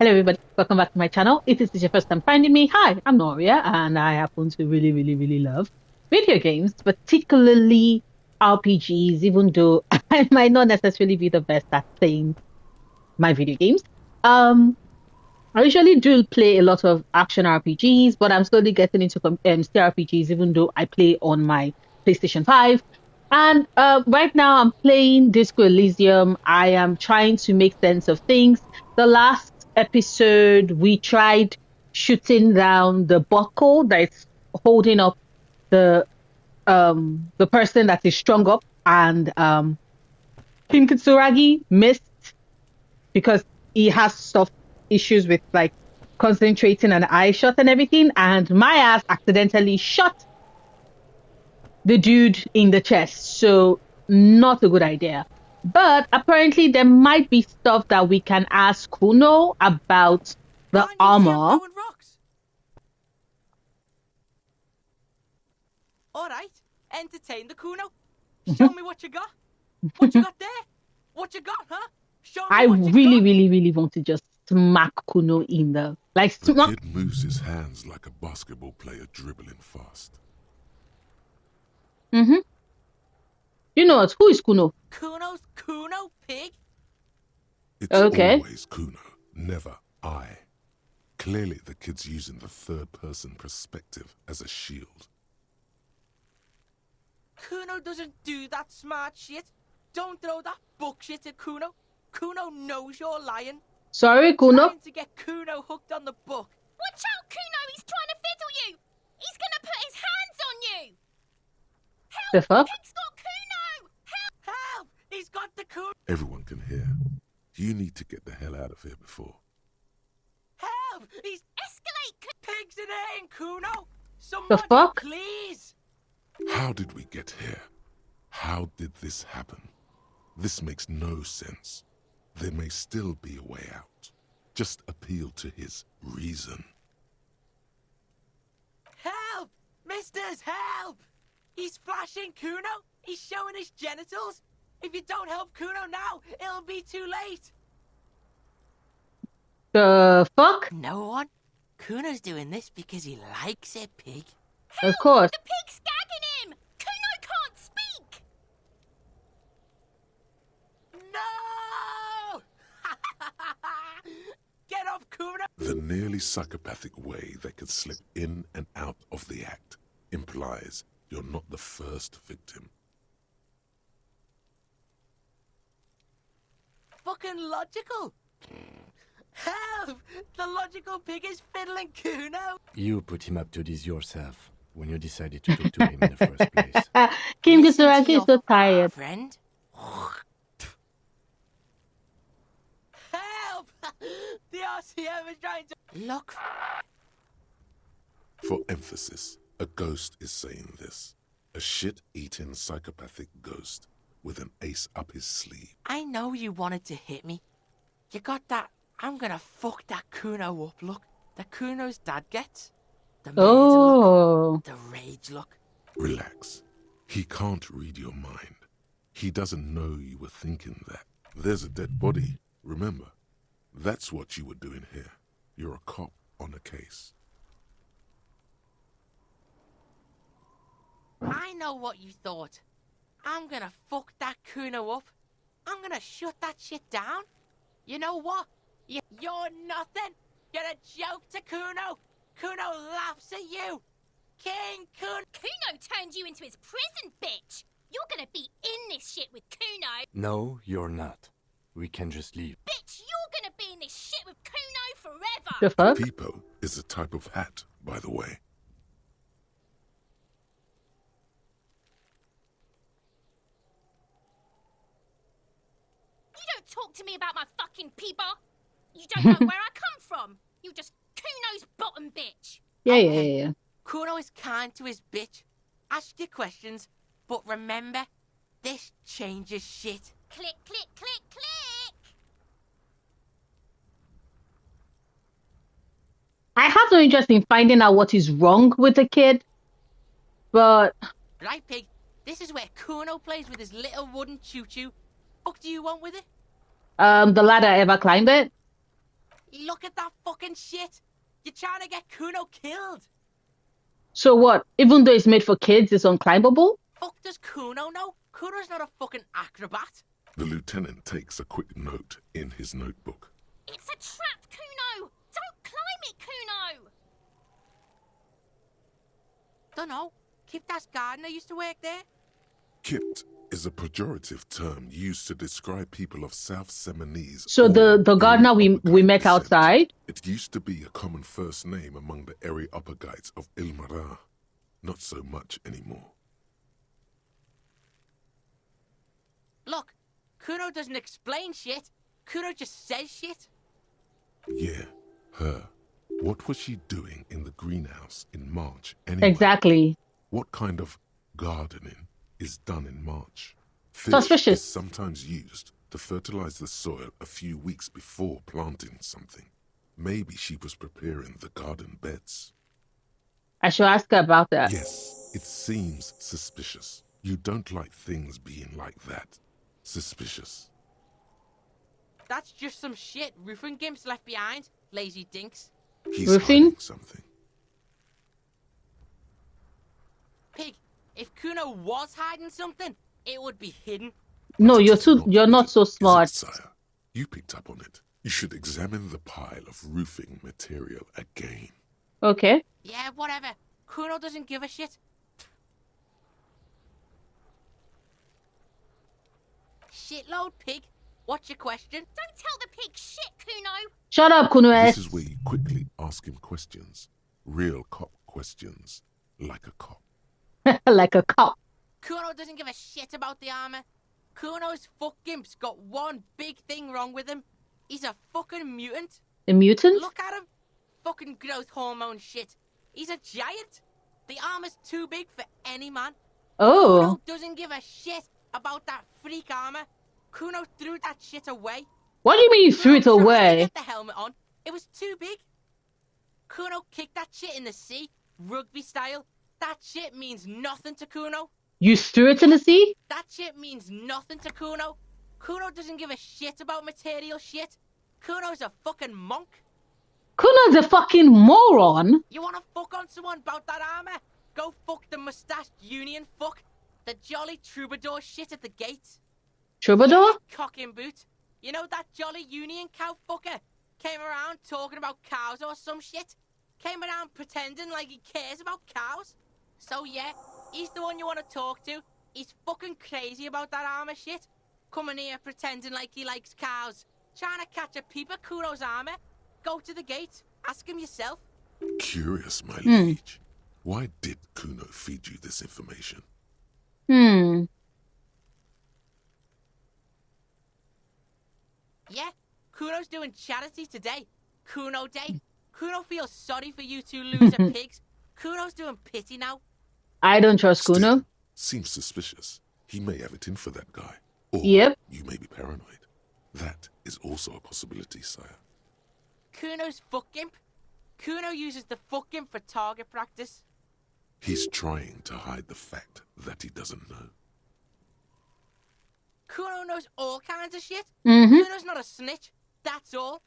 Hello, everybody. Welcome back to my channel. If this is your first time finding me, hi, I'm Noria, and I happen to really love video games, particularly RPGs, even though I might not necessarily be the best at playing my video games. Um, I usually do play a lot of action RPGs, but I'm slowly getting into CRPGs, even though I play on my PlayStation 5. And right now, I'm playing Disco Elysium. I am trying to make sense of things. The last episode, we tried shooting down the buckle that's holding up the person that is strung up, and King Kitsuragi missed because he has stuff issues with like concentrating an eye shot and everything, and my ass accidentally shot the dude in the chest. So not a good idea. But apparently there might be stuff that we can ask Kuno about the armor. All right, entertain the Kuno. Show me what you got. What you got there? What you got, huh? Show me I what you really want to just smack Kuno in the like The smack. kid moves his hands like a basketball player dribbling fast. Mm-hmm. You know what? Who is Kuno? Kuno's Kuno, pig? It's Okay. always Kuno, never I. Clearly the kid's using the third-person perspective as a shield. Kuno doesn't do that smart shit. Don't throw that book shit at Kuno. Kuno knows you're lying. Sorry, Kuno. Trying to get Kuno hooked on the book. Watch out, Kuno! He's trying to fiddle you! He's gonna put his hands on you! Help! The fuck? Pig's got Kuno! Help! Help! He's got the Kuno! Everyone can hear. You need to get the hell out of here before. Help! He's... Escalate! Pig's in here, Kuno! The Somebody, fuck? please! How did we get here? How did this happen? This makes no sense. There may still be a way out. Just appeal to his reason. Help! Misters, help! He's flashing Kuno! He's showing his genitals! If you don't help Kuno now, it'll be too late! The fuck? No one? Kuno's doing this because he likes it, pig. Of course. The pig's gagging him! Kuno can't speak! No! Get off, Kuno! The nearly psychopathic way they could slip in and out of the act implies you're not the first victim. Fucking logical! Help! The logical pig is fiddling Kuno! You put him up to this yourself when you decided to talk to him in the first place. King Listen to Kitsuragi is your so tired. friend? Help! The RCM is trying to... Look. For emphasis, a ghost is saying this. A shit-eating psychopathic ghost with an ace up his sleeve. I know you wanted to hit me. You got that, I'm gonna fuck that Kuno up look. The Kuno's dad gets. The murder Oh. look. The rage look. Relax. He can't read your mind. He doesn't know you were thinking that. There's a dead body, remember? That's what you were doing here. You're a cop on a case. I know what you thought. I'm gonna fuck that Kuno up. I'm gonna shut that shit down. You know what? You're nothing. You're a joke to Kuno. Kuno laughs at you. King Kuno. Kuno turned you into his prison, bitch! You're gonna be in this shit with Kuno! No, you're not. We can just leave. Bitch, you're gonna be in this shit with Kuno forever! The fuck? Peepo is a type of hat, by the way. You don't talk to me about my fucking peeper! You don't know where I come from! You just Kuno's bottom bitch! Yeah. Kuno is kind to his bitch. Ask your questions, but remember, this changes shit. Click, click, click, click! I have no interest in finding out what is wrong with the kid, but Right, pig? This is where Kuno plays with his little wooden choo-choo. What do you want with it? the ladder ever climbed it? Look at that fucking shit. You're trying to get Kuno killed. So what? Even though it's made for kids, it's unclimbable? Fuck does Kuno know? Kuno's not a fucking acrobat. The lieutenant takes a quick note in his notebook. It's a trap, Kuno! Don't climb it, Kuno! Dunno. Kiptas gardener used to work there. Kipt is a pejorative term used to describe people of South Seminese. So or the gardener we Eri-Uppergite met descent. outside? It used to be a common first name among the Eri-Uppergites of Ilmara. Not so much anymore. Look, Kuno doesn't explain shit. Kuno just says shit. Yeah, her. What was she doing in the greenhouse in March anyway? Exactly. What kind of gardening is done in March? Fish Suspicious. is sometimes used to fertilize the soil a few weeks before planting something. Maybe she was preparing the garden beds. I should ask her about that. Yes, it seems suspicious. You don't like things being like that. Suspicious. That's just some shit roofing gimps left behind. Lazy dinks. He's Roofing? hiding something. Pig, if Kuno was hiding something, it would be hidden. No, But it you're is you're not hidden, so is it, smart. sire? You picked up on it. You should examine the pile of roofing material again. Okay. Yeah, whatever. Kuno doesn't give a shit. Shitload, pig. What's your question? Don't tell the pig shit, Kuno! Shut up, Kuno This S. is where you quickly ask him questions. Real cop questions. Like a cop. Like a cop. Kuno doesn't give a shit about the armor. Kuno's fuck gimp's got one big thing wrong with him. He's a fucking mutant. A mutant? Look at him. Fucking growth hormone shit. He's a giant. The armor's too big for any man. Oh. Kuno doesn't give a shit about that freak armor. Kuno threw that shit away. What do you mean you threw it Kuno tried to away? get the helmet on. It was too big. Kuno kicked that shit in the sea, rugby style. That shit means nothing to Kuno. You threw it in the sea? That shit means nothing to Kuno. Kuno doesn't give a shit about material shit. Kuno's a fucking monk. Kuno's a fucking moron. You wanna fuck on someone about that armor? Go fuck the mustached union fuck. The jolly troubadour shit at the gate. Troubadour? Yeah, cock in boot. You know that jolly union cow fucker? Came around talking about cows or some shit? Came around pretending like he cares about cows? So yeah, he's the one you want to talk to. He's fucking crazy about that armor shit. Coming here pretending like he likes cows. Trying to catch a peep at Kuno's armor. Go to the gate. Ask him yourself. Curious, my liege. Why did Kuno feed you this information? Yeah, Kuno's doing charity today. Kuno Day. Kuno feels sorry for you two loser pigs. Kuno's doing pity now. I don't trust Kuno. Still, seems suspicious. He may have it in for that guy. Or Yep. you may be paranoid. That is also a possibility, sire. Kuno's fuck gimp. Kuno uses the fuck gimp for target practice. He's trying to hide the fact that he doesn't know. Kuno knows all kinds of shit. Mm-hmm. Kuno's not a snitch. That's all.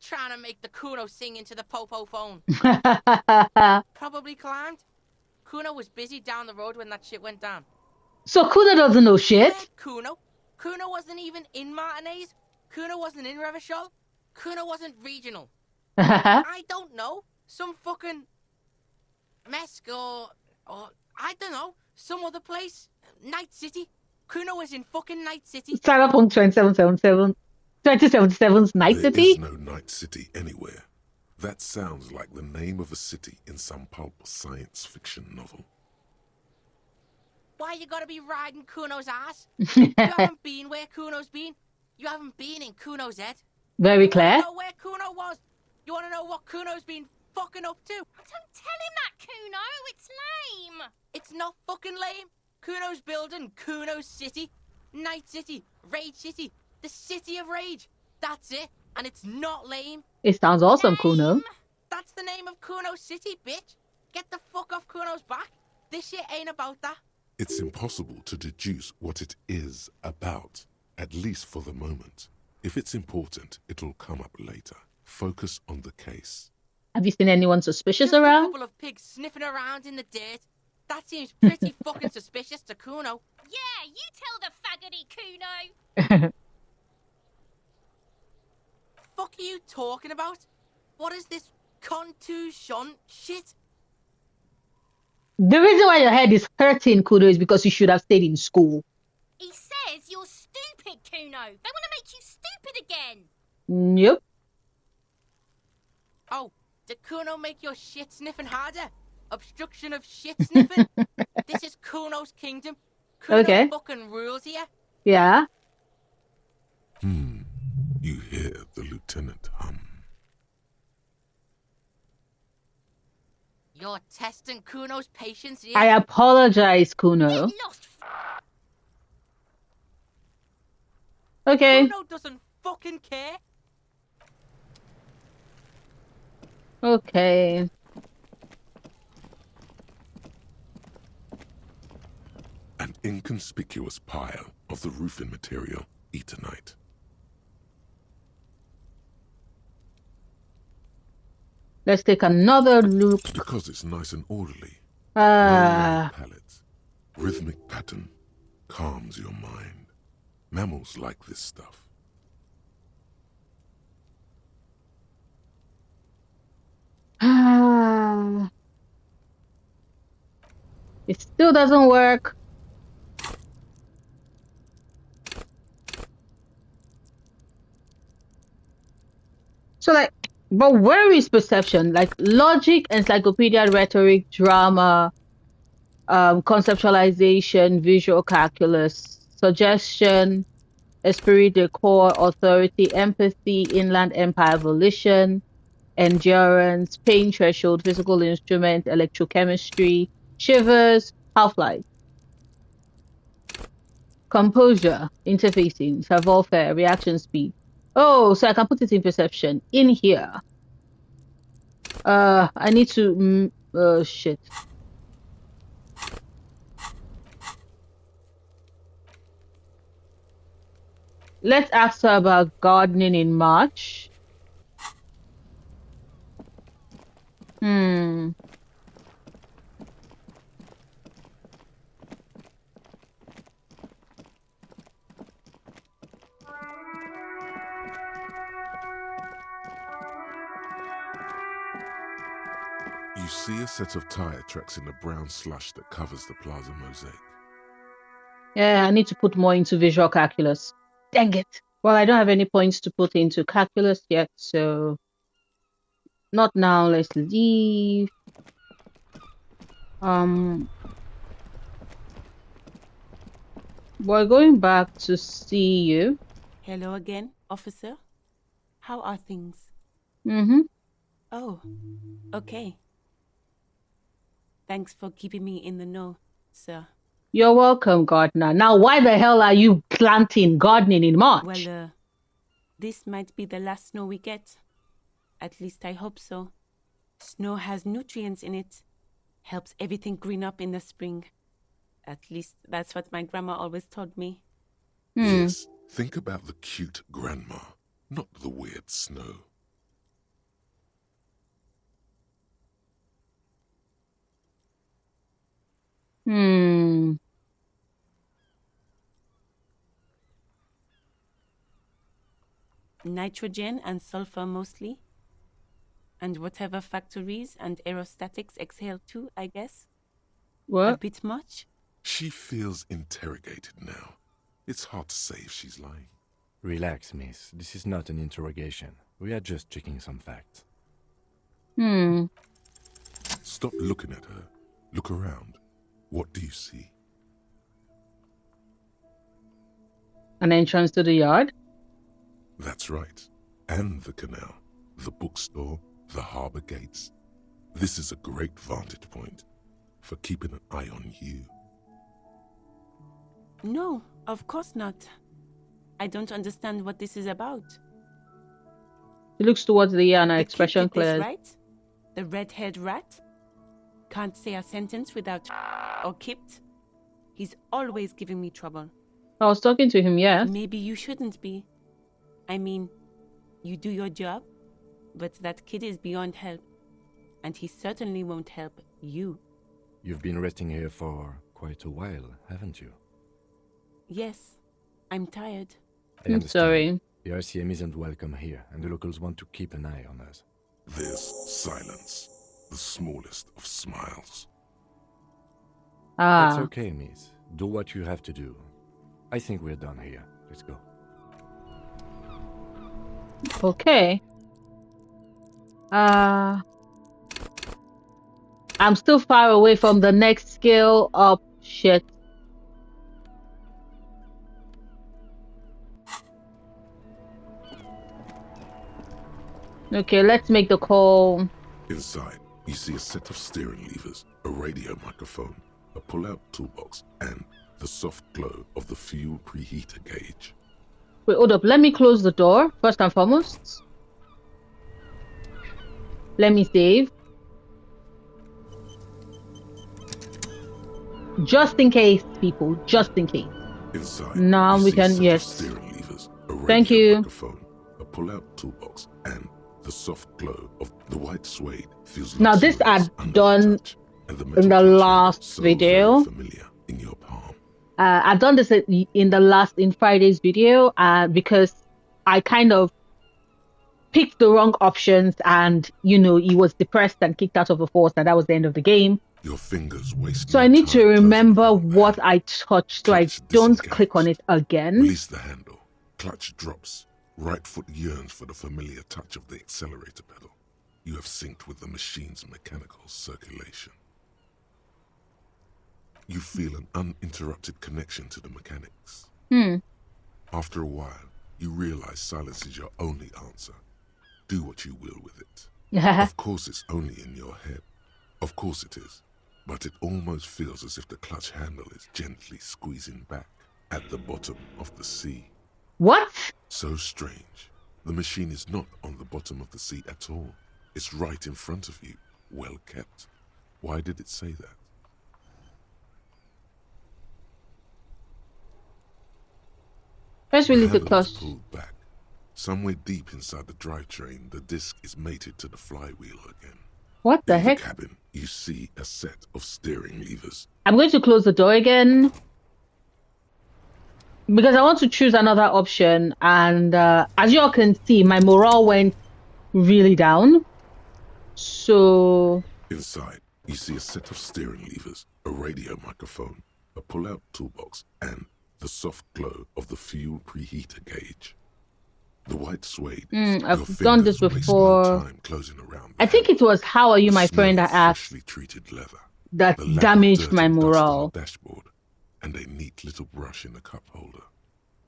Trying to make the Kuno sing into the popo phone. Probably climbed. Kuno was busy down the road when that shit went down. So Kuno doesn't know shit? Yeah, Kuno. Kuno wasn't even in Martinez. Kuno wasn't in Revachol. Kuno wasn't regional. I don't know. Some fucking Mesk or I don't know. Some other place. Night City. Kuno was in fucking Night City. Cyberpunk 2077's Night There City? is no Night City anywhere. That sounds like the name of a city in some pulp science fiction novel. Why you gotta be riding Kuno's ass? You haven't been where Kuno's been. You haven't been in Kuno's head. Very You clear. wanna know where Kuno was? You wanna know what Kuno's been fucking up to? Don't tell him that, Kuno! It's lame! It's not fucking lame. Kuno's building Kuno's City. Night City. Rage City. The City of Rage. That's it. And it's not lame. It sounds awesome, Kuno. That's the name of Kuno City, bitch. Get the fuck off Kuno's back. This shit ain't about that. It's impossible to deduce what it is about, at least for the moment. If it's important, it'll come up later. Focus on the case. Have you seen anyone suspicious Just a around? couple of pigs sniffing around in the dirt. That seems pretty fucking suspicious to Kuno. Yeah, you tell the faggoty Kuno. Fuck are you talking about? What is this contusion shit? The reason why your head is hurting, Kuno, is because you should have stayed in school. He says you're stupid, Kuno. They want to make you stupid again. Yep. Oh, did Kuno make your shit sniffing harder? Obstruction of shit sniffing? This is Kuno's kingdom. Kuno Okay. fucking rules here. Yeah. You hear the lieutenant hum. You're testing Kuno's patience here. I apologize, Kuno. Get lost. Okay. Kuno doesn't fucking care. Okay. An inconspicuous pile of the roofing material, Eternite. Let's take another look. Because it's nice and orderly. No layered pallets. Rhythmic pattern calms your mind. Mammals like this stuff. It still doesn't work. So like, but where is perception? Like logic, encyclopedia, rhetoric, drama, conceptualization, visual calculus, suggestion, esprit de corps, authority, empathy, inland empire, volition, endurance, pain threshold, physical instrument, electrochemistry, shivers, half-life, composure, interfacing, savoir-faire, reaction speed. Oh, so I can put it in perception in here. I need to. Oh shit. Let's ask her about gardening in March. You see a set of tire tracks in the brown slush that covers the plaza mosaic. Yeah, I need to put more into visual calculus. Dang it. Well, I don't have any points to put into calculus yet, so not now. Let's leave. We're going back to see you. Hello again, officer. How are things? Oh, okay. Thanks for keeping me in the know, sir. You're welcome, gardener. Now, why the hell are you planting gardening in March? Well, this might be the last snow we get. At least I hope so. Snow has nutrients in it. Helps everything green up in the spring. At least that's what my grandma always told me. Yes, think about the cute grandma, not the weird snow. Nitrogen and sulfur mostly. And whatever factories and aerostatics exhale too, I guess. A What? bit much? She feels interrogated now. It's hard to say if she's lying. Relax, miss. This is not an interrogation. We are just checking some facts. Stop looking at her. Look around. What do you see? An entrance to the yard? That's right. And the canal, the bookstore, the harbor gates. This is a great vantage point for keeping an eye on you. No, of course not. I don't understand what this is about. She looks towards the yard and her The expression kid did this, clears. right? The red-haired rat? Can't say a sentence without or kipped. He's always giving me trouble. I was talking to him, yes. Maybe you shouldn't be. I mean, you do your job, But that kid is beyond help. And he certainly won't help you. You've been resting here for quite a while, haven't you? Yes, I'm tired. I I'm understand. sorry. The RCM isn't welcome here, and the locals want to keep an eye on us. There's silence, the smallest of smiles. That's Ah, okay, miss. Do what you have to do. I think we're done here. Let's go. okay. I'm still far away from the next skill up. Shit. Okay, let's make the call. Inside, you see a set of steering levers, a radio microphone, a pull-out toolbox, and the soft glow of the fuel preheater gauge. Wait, hold up. Let me close the door first and foremost. Let me save. Just in case, people. Just in case. Inside, Now you we see a can, set of yes. steering levers, a Thank radio you. microphone, a pull-out toolbox, and the soft glow of the white suede feels Now, this luxurious I'd under done the touch, and the in metal the clutch handle last so video. very familiar in your palm. I've done this in Friday's video, because I kind of picked the wrong options, and he was depressed and kicked out of the force, and that was the end of the game. Your fingers waste So no I need time to closing remember around the what handle. I touched, so I Clutch don't click on disengaged. it again. Release the handle. Clutch drops. Right foot yearns for the familiar touch of the accelerator pedal. You have synced with the machine's mechanical circulation. You feel an uninterrupted connection to the mechanics. After a while, you realize silence is your only answer. Do what you will with it. Of course it's only in your head. Of course it is. But it almost feels as if the clutch handle is gently squeezing back at the bottom of the sea. What? So strange. The machine is not on the bottom of the sea at all. It's right in front of you, well kept. Why did it say that? Press The release the handle is clutch. pulled back. Somewhere deep inside the drivetrain, the disc is mated to the flywheel again. What the In the heck? cabin, you see a set of steering levers. I'm going to close the door again because I want to choose another option. And as you all can see, my morale went really down. So Inside, you see a set of steering levers, a radio microphone, a pull-out toolbox, and the soft glow of the fuel preheater gauge. The white suede. I've Your done this fingers waste before. no time closing around the I think it handle. was "How are you, The my friend?" I smell of asked freshly treated leather. that The lack of damaged dirt my and dust on the morale. dashboard, and a neat little brush in the cup holder.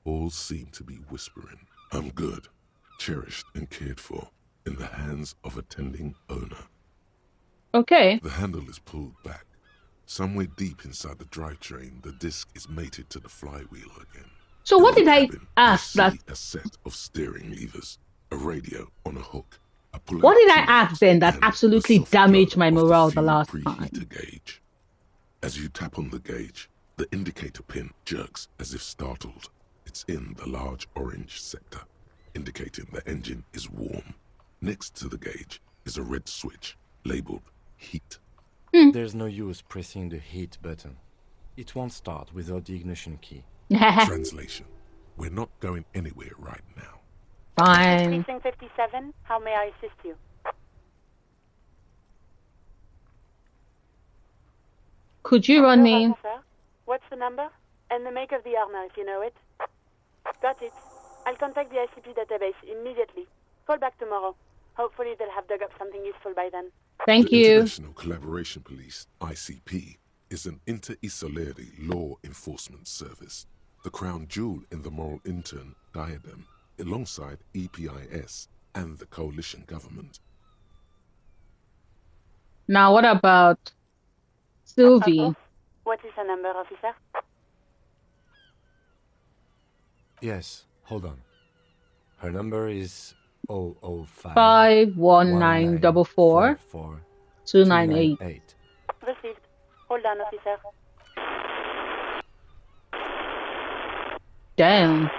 All seem to be whispering, "I'm good, cherished and cared for, in the hands of a tending owner." Okay. The handle is pulled back. Somewhere deep inside the drivetrain, the disc is mated to the flywheel again. So In what the did I cabin, ask you that? see a set of steering levers, a radio on a hook, a pull-out What did I toolbox, ask then that and the absolutely soft damaged glow my of the morale the fuel last preheater time? gauge. As you tap on the gauge, the indicator pin jerks as if startled. It's in the large orange sector, indicating the engine is warm. Next to the gauge is a red switch labeled heat. There's no use pressing the heat button. It won't start without the ignition key. Translation: we're not going anywhere right now. Fine. Precinct 57, how may I assist you? Could you run me? Officer, what's the number? And the make of the armor, if you know it. Got it. I'll contact the ICP database immediately. Call back tomorrow. Hopefully they'll have dug up something useful by then. Thank The you. International Collaboration Police, ICP, is an inter-Isolari law enforcement service, the crown jewel in the moral intern diadem, alongside EPIS and the coalition government. Now, what about Of Sylvie? course. What is the number, officer? Yes, hold on. Her number is 005 51944 298. Received. Hold on, officer. Damn.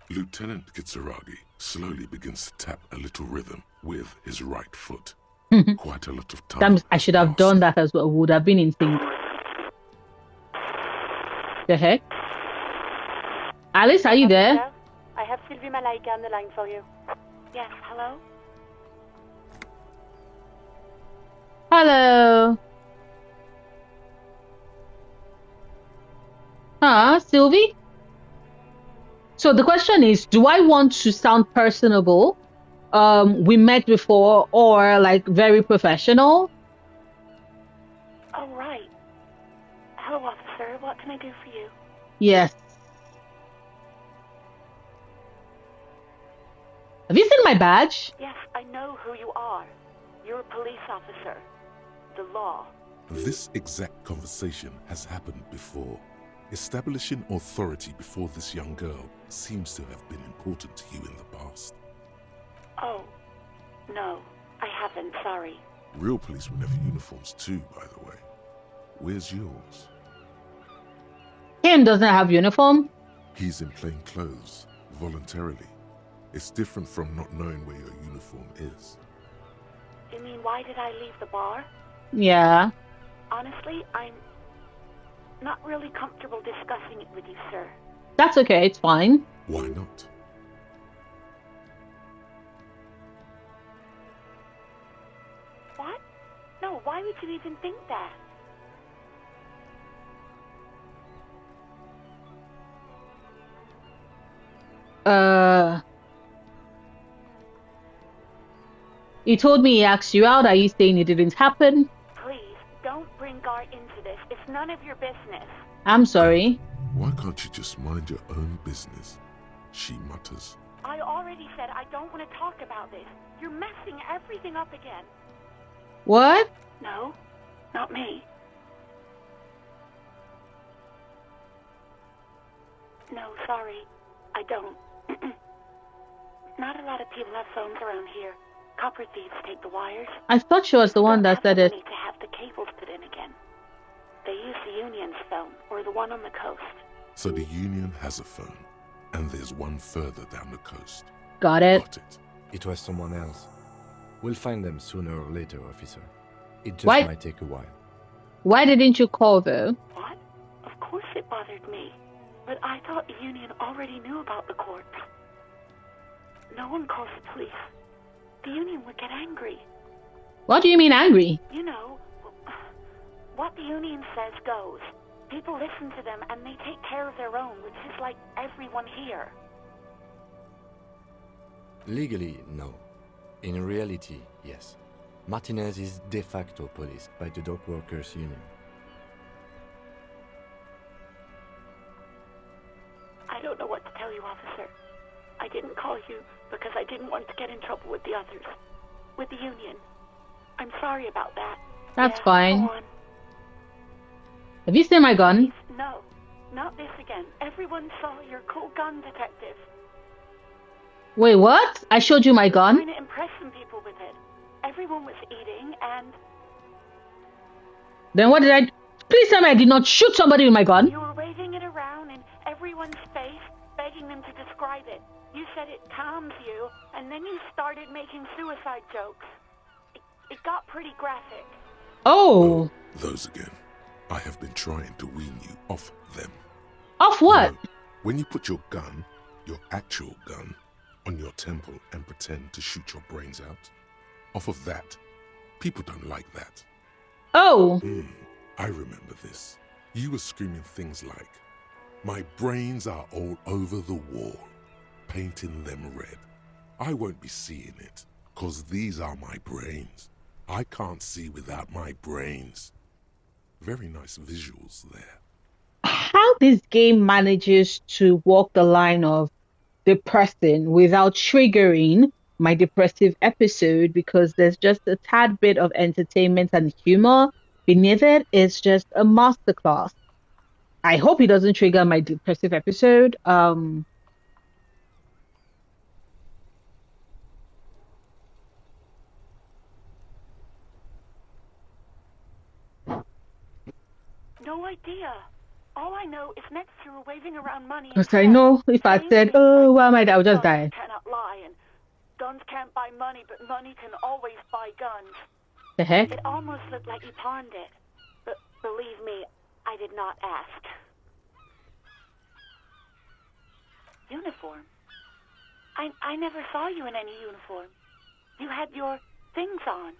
Lieutenant Kitsuragi slowly begins to tap a little rhythm with his right foot. Quite a lot of time. Damn, I should have done that as well. Would have been in sync. The heck? Alice, are you there? Officer, I have Sylvie Malaika on the line for you. Yes, hello? Hello. Sylvie? So the question is, do I want to sound personable? We met before, or like very professional? Oh, right. Hello, officer. What can I do for you? Yes. Have you seen my badge? Yes, I know who you are. You're a police officer. The law. This exact conversation has happened before. Establishing authority before this young girl seems to have been important to you in the past. Oh, no, I haven't, sorry. Real policemen have uniforms too, by the way. Where's yours? Him doesn't have uniform. He's in plain clothes, voluntarily. It's different from not knowing where your uniform is. You mean, why did I leave the bar? Yeah. Honestly, I'm not really comfortable discussing it with you, sir. That's okay, it's fine. Why not? What? No, why would you even think that? He told me he asked you out. Are you saying it didn't happen? Please, don't bring Gar into this. It's none of your business. I'm sorry. Why can't you just mind your own business? She mutters. I already said I don't want to talk about this. You're messing everything up again. What? No, not me. No, sorry. I don't. Not a lot of people have phones around here. Copper thieves take the wires. I thought she was the one that said it. Need to have the cables put in again. They use the Union's phone, or the one on the coast. So the Union has a phone, and there's one further down the coast. Got it. Got it. It was someone else. We'll find them sooner or later, officer. It just Why- might take a while. Why didn't you call though? What? Of course it bothered me. But I thought the Union already knew about the corpse. No one calls the police. The Union would get angry. What do you mean angry? You know, what the Union says goes. People listen to them and they take care of their own, which is like everyone here. Legally, no. In reality, yes. Martinez is de facto policed by the Dock Workers Union. I don't know what to tell you, officer. I didn't call you because I didn't want to get in trouble with the others. With the Union. I'm sorry about that. That's Yeah, fine. go on. Have you seen my gun? No, not this again. Everyone saw your cool gun, detective. Wait, what? I showed you my gun? Trying to impress some people with it. Everyone was eating and Then what did I... Please tell me I did not shoot somebody with my gun. you were waving it around in everyone's face, begging them to describe it. You said it calms you, and then you started making suicide jokes. It got pretty graphic. Oh. Those again. I have been trying to wean you off them. Off what? You know, when you put your gun, your actual gun, on your temple and pretend to shoot your brains out, off of that, people don't like that. Oh. I remember this. You were screaming things like, "My brains are all over the wall," painting them red. I won't be seeing it, 'cause these are my brains. I can't see without my brains. Very nice visuals there. How this game manages to walk the line of depressing without triggering my depressive episode, because there's just a tad bit of entertainment and humor beneath it, is just a masterclass. I hope it doesn't trigger my depressive episode. No idea. All I know is next you were waving around money. Because I know if I said, "Oh, why am I?" I would just die. Cannot lie, and Guns can't buy money, but money can always buy guns. The heck? It almost looked like you pawned it. But believe me, I did not ask. Uniform? I never saw you in any uniform. You had your things on.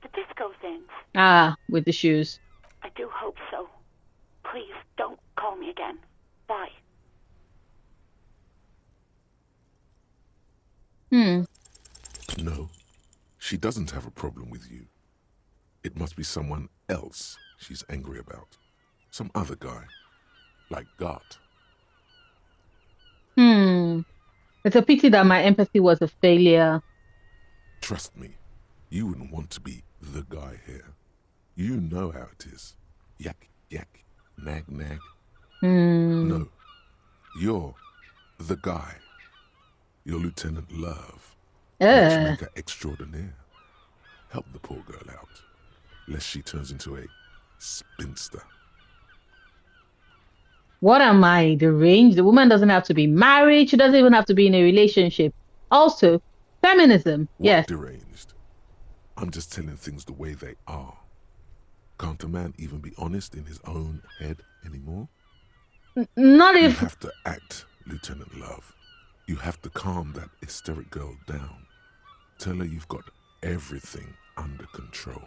The disco things. Ah, with the shoes. I do hope so. Please, don't call me again. Bye. No, she doesn't have a problem with you. It must be someone else she's angry about. Some other guy. Like Gart. It's a pity that my empathy was a failure. Trust me, you wouldn't want to be the guy here. You know how it is. Yak, yak, nag, nag. No, you're the guy. You're Lieutenant Love. Matchmaker extraordinaire. Help the poor girl out, lest she turns into a spinster. What am I? Deranged? The woman doesn't have to be married. She doesn't even have to be in a relationship. Also, feminism. What Yes. deranged? I'm just telling things the way they are. Can't a man even be honest in his own head anymore? Not You if... have to act, Lieutenant Love. You have to calm that hysteric girl down. Tell her you've got everything under control.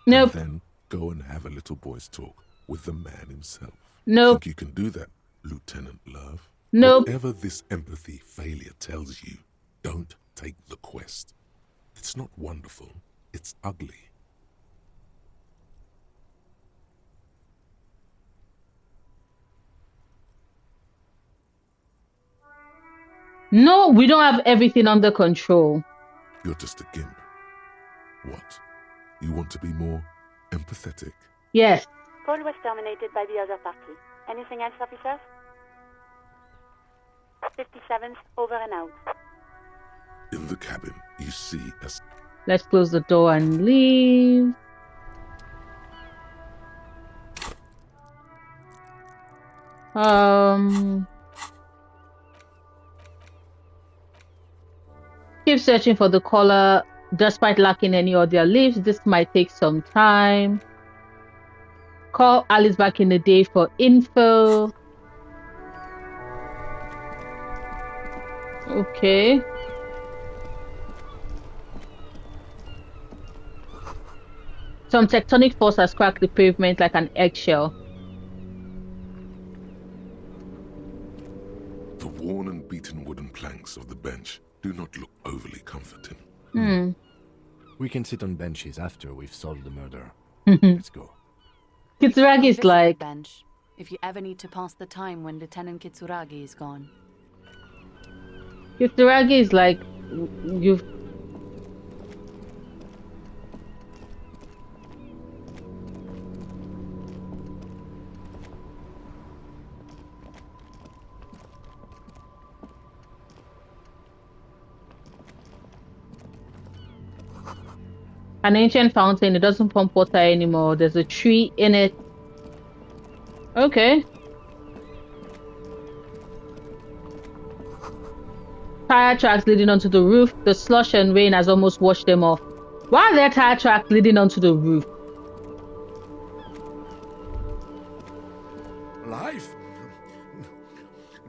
Nope. And then go and have a little boy's talk with the man himself. Nope. Think you can do that, Lieutenant Love? Nope. Whatever this empathy failure tells you, don't take the quest. It's not wonderful. It's ugly. No, we don't have everything under control. You're just a gimp. What? You want to be more empathetic? Yes. Call was terminated by the other party. Anything else, officers? 57th, over and out. In the cabin, you see us. Let's close the door and leave. Keep searching for the caller despite lacking any audio leads. This might take some time. Call Alice back in the day for info. Okay. Some tectonic force has cracked the pavement like an eggshell. The worn and beaten wooden planks of the bench do not look overly comforting. We can sit on benches after we've solved the murder. Let's go. Kitsuragi is Visit the like, bench if you ever need to pass the time when Lieutenant Kitsuragi is gone. Kitsuragi is like, you've... An ancient fountain. It doesn't pump water anymore. There's a tree in it. Okay. Tire tracks leading onto the roof. The slush and rain has almost washed them off. Why are there tire tracks leading onto the roof? Life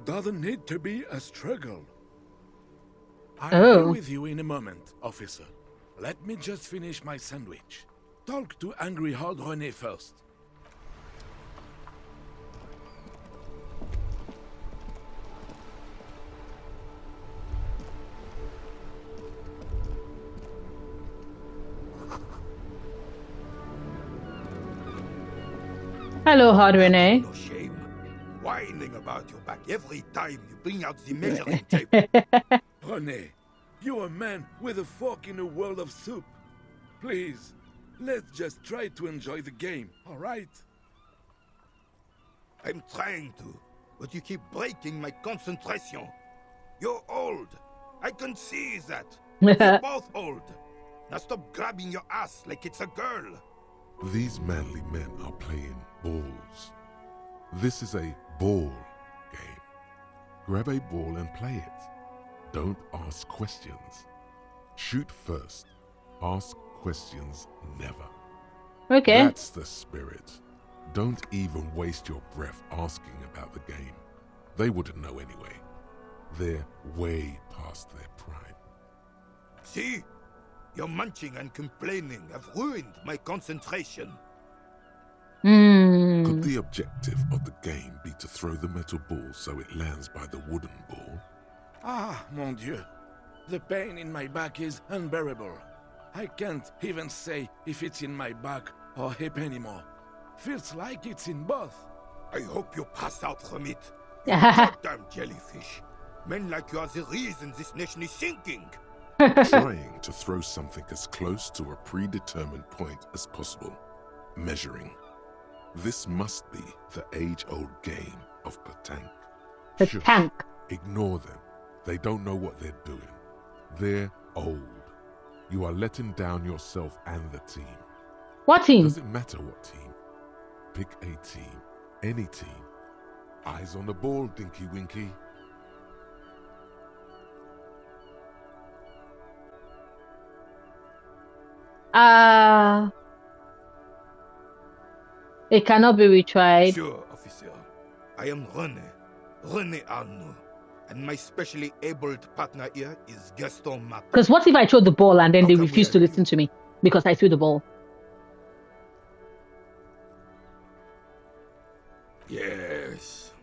doesn't need to be a struggle. I'll be with you in a moment, officer. Let me just finish my sandwich. Talk to Angry Hard René first. Hello, Hard René. No shame. Whining about your back every time you bring out the measuring tape. René, you're a man with a fork in a world of soup. Please, let's just try to enjoy the game, all right? I'm trying to, but you keep breaking my concentration. You're old. I can see that. We're both old. Now stop grabbing your ass like it's a girl. These manly men are playing balls. This is a ball game. Grab a ball and play it. Don't ask questions. Shoot first. Ask questions never. Okay. That's the spirit. Don't even waste your breath asking about the game. They wouldn't know anyway. They're way past their prime. See? Your munching and complaining have ruined my concentration. Could the Hmm. objective of the game be to throw the metal ball so it lands by the wooden ball? Ah, mon Dieu. The pain in my back is unbearable. I can't even say if it's in my back or hip anymore. Feels like it's in both. I hope you pass out from it. You goddamn jellyfish. Men like you are the reason this nation is sinking. Trying to throw something as close to a predetermined point as possible. Measuring. This must be the age-old game of petanque. The Shush. tank. Ignore them. They don't know what they're doing. They're old. You are letting down yourself and the team. What team? Doesn't matter what team. Pick a team. Any team. Eyes on the ball, Dinky Winky. It cannot be retried. Sure, officer. I am René Arnaud. And my specially abled partner here is Gaston Martin. Because what if I throw the ball and then they refuse to listen to me because I threw the ball? Yes.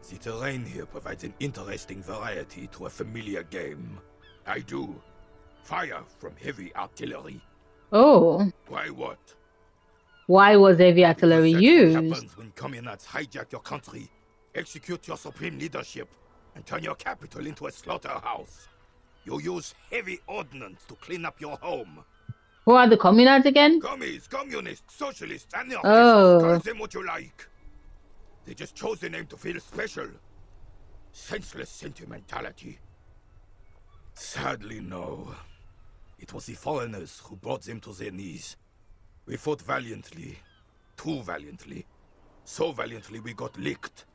The terrain here provides an interesting variety to a familiar game. I do. Fire from heavy artillery. Oh. Why what? Why was heavy artillery Because that's used? what happens when communards hijack your country, execute your supreme leadership, and turn your capital into a slaughterhouse. You use heavy ordnance to clean up your home. Who are the communards again? Commies, communists, socialists, anarchists, Oh. call them what you like. They just chose the name to feel special. Senseless sentimentality. Sadly, no. It was the foreigners who brought them to their knees. We fought valiantly. Too valiantly. So valiantly we got licked.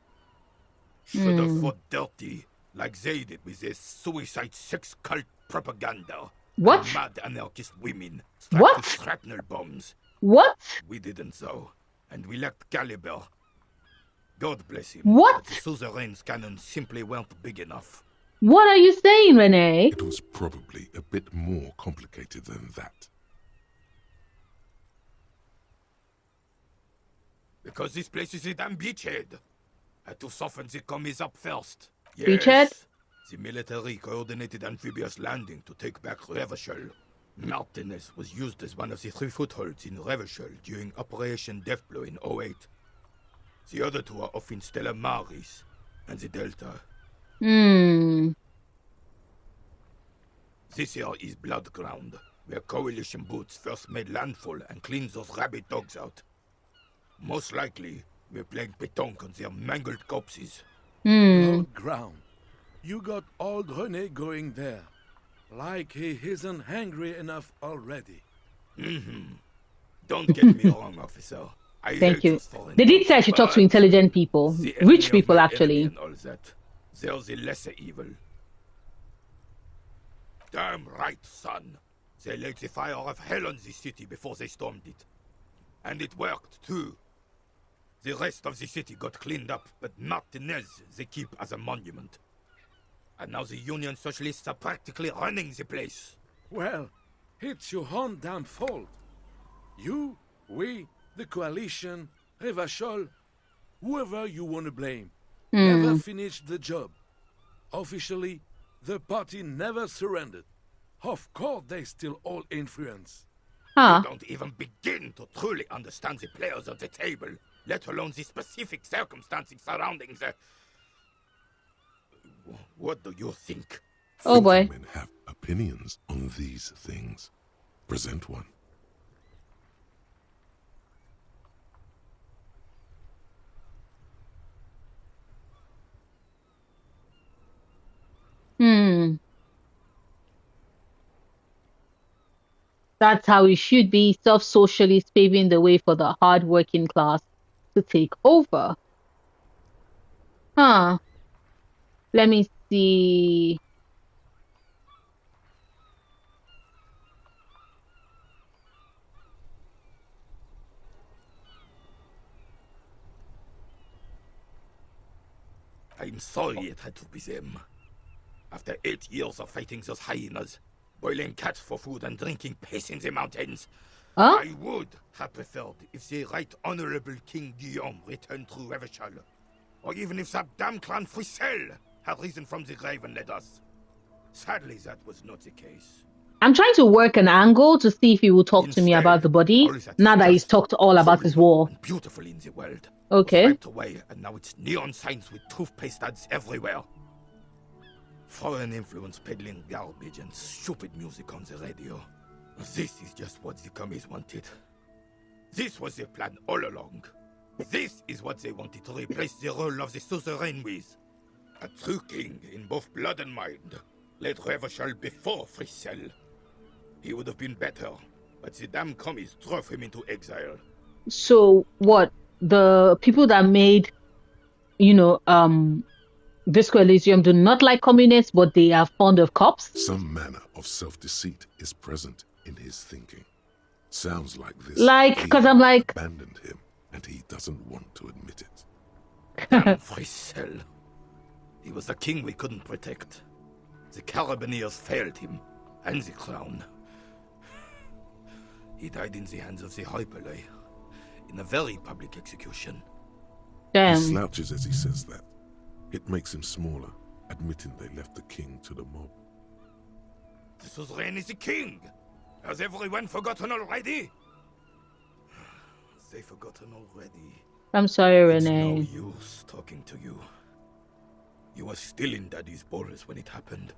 Should have fought dirty, like they did with their suicide sex cult propaganda. What? And mad anarchist women strapped What? with shrapnel bombs. What? We didn't though, and we lacked caliber. God bless him. What? But the suzerain's cannons simply weren't big enough. What are you saying, Renee? It was probably a bit more complicated than that. Because this place is a damn beachhead. Had to soften the commies up first. Yes. Beachhead? The military coordinated amphibious landing to take back Revachol. Martinez was used as one of the 3 footholds in Revachol during Operation Deathblow in 08. The other 2 are off in Stella Maris and the Delta. This here is Blood Ground, where coalition boots first made landfall and cleaned those rabid dogs out. Most likely, we're playing pétanque on their mangled corpses. Blood ground. You got old René going there. Like he isn't hungry enough already. Don't get me wrong, officer. I Thank hate you. those foreign They did dogs, say I should talk to but intelligent people. the enemy Rich of people, my enemy actually. and all that. They're the lesser evil. Damn right, son. They laid the fire of hell on the city before they stormed it. And it worked, too. The rest of the city got cleaned up, but Martinez they keep as a monument. And now the Union Socialists are practically running the place. Well, it's your own damn fault. You, we, the coalition, Revachol, whoever you want to blame, never finished the job. Officially, the party never surrendered. Of course, they still all influence. Huh. You don't even begin to truly understand the players at the table, let alone the specific circumstances surrounding the... What do you think? Oh boy. Thinking men have opinions on these things. Present one. That's how it should be. Self-socialists paving the way for the hard-working class to take over. Huh. Let me see. I'm sorry it had to be them. After 8 years of fighting those hyenas, boiling cats for food and drinking piss in the mountains, Huh? I would have preferred if the Right Honorable King Guillaume returned through Revachol, or even if that damn clan Frisel had risen from the grave and led us. Sadly, that was not the case. I'm trying to work an angle to see if he will talk to me Instead, about the body, all that now is that he's just talked all about his cool war. and beautiful in the world Okay. was wiped away, and now it's neon signs with toothpaste ads everywhere. Foreign influence peddling garbage and stupid music on the radio. This is just what the commies wanted. This was their plan all along. This is what they wanted to replace the role of the suzerain with. A true king in both blood and mind led Revachol before Frisel. He would have been better, but the damn commies drove him into exile. So what? The people that made, Disco Elysium do not like communists, but they are fond of cops? Some manner of self-deceit is present in his thinking. Sounds like this. Like, because I'm like... abandoned him, and he doesn't want to admit it. Damn Frisel. He was the king we couldn't protect. The Carabineers failed him, and the crown. He died in the hands of the Hyperlay, in a very public execution. Damn. He slouches as he says that. It makes him smaller, admitting they left the king to the mob. The suzerain is the king! Has everyone forgotten already? They forgotten already. I'm sorry, It's Renee. no use talking to you. You were still in Daddy's balls when it happened.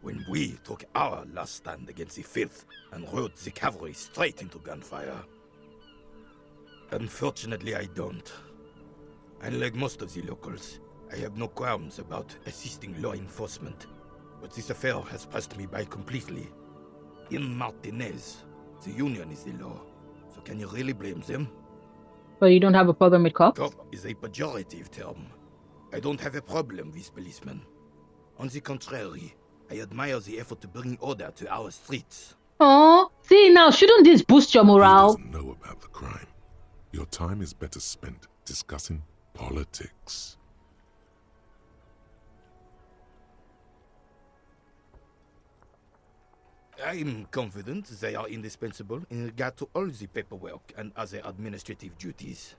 When we took our last stand against the filth and rode the cavalry straight into gunfire. Unfortunately, I don't. Unlike most of the locals, I have no qualms about assisting law enforcement. But this affair has passed me by completely. In Martinez, the union is the law. So can you really blame them? But you don't have a problem with cops? Cop is a pejorative term. I don't have a problem with policemen. On the contrary, I admire the effort to bring order to our streets. Oh, see now, shouldn't this boost your morale? He doesn't know about the crime. Your time is better spent discussing politics. I'm confident they are indispensable in regard to all the paperwork and other administrative duties.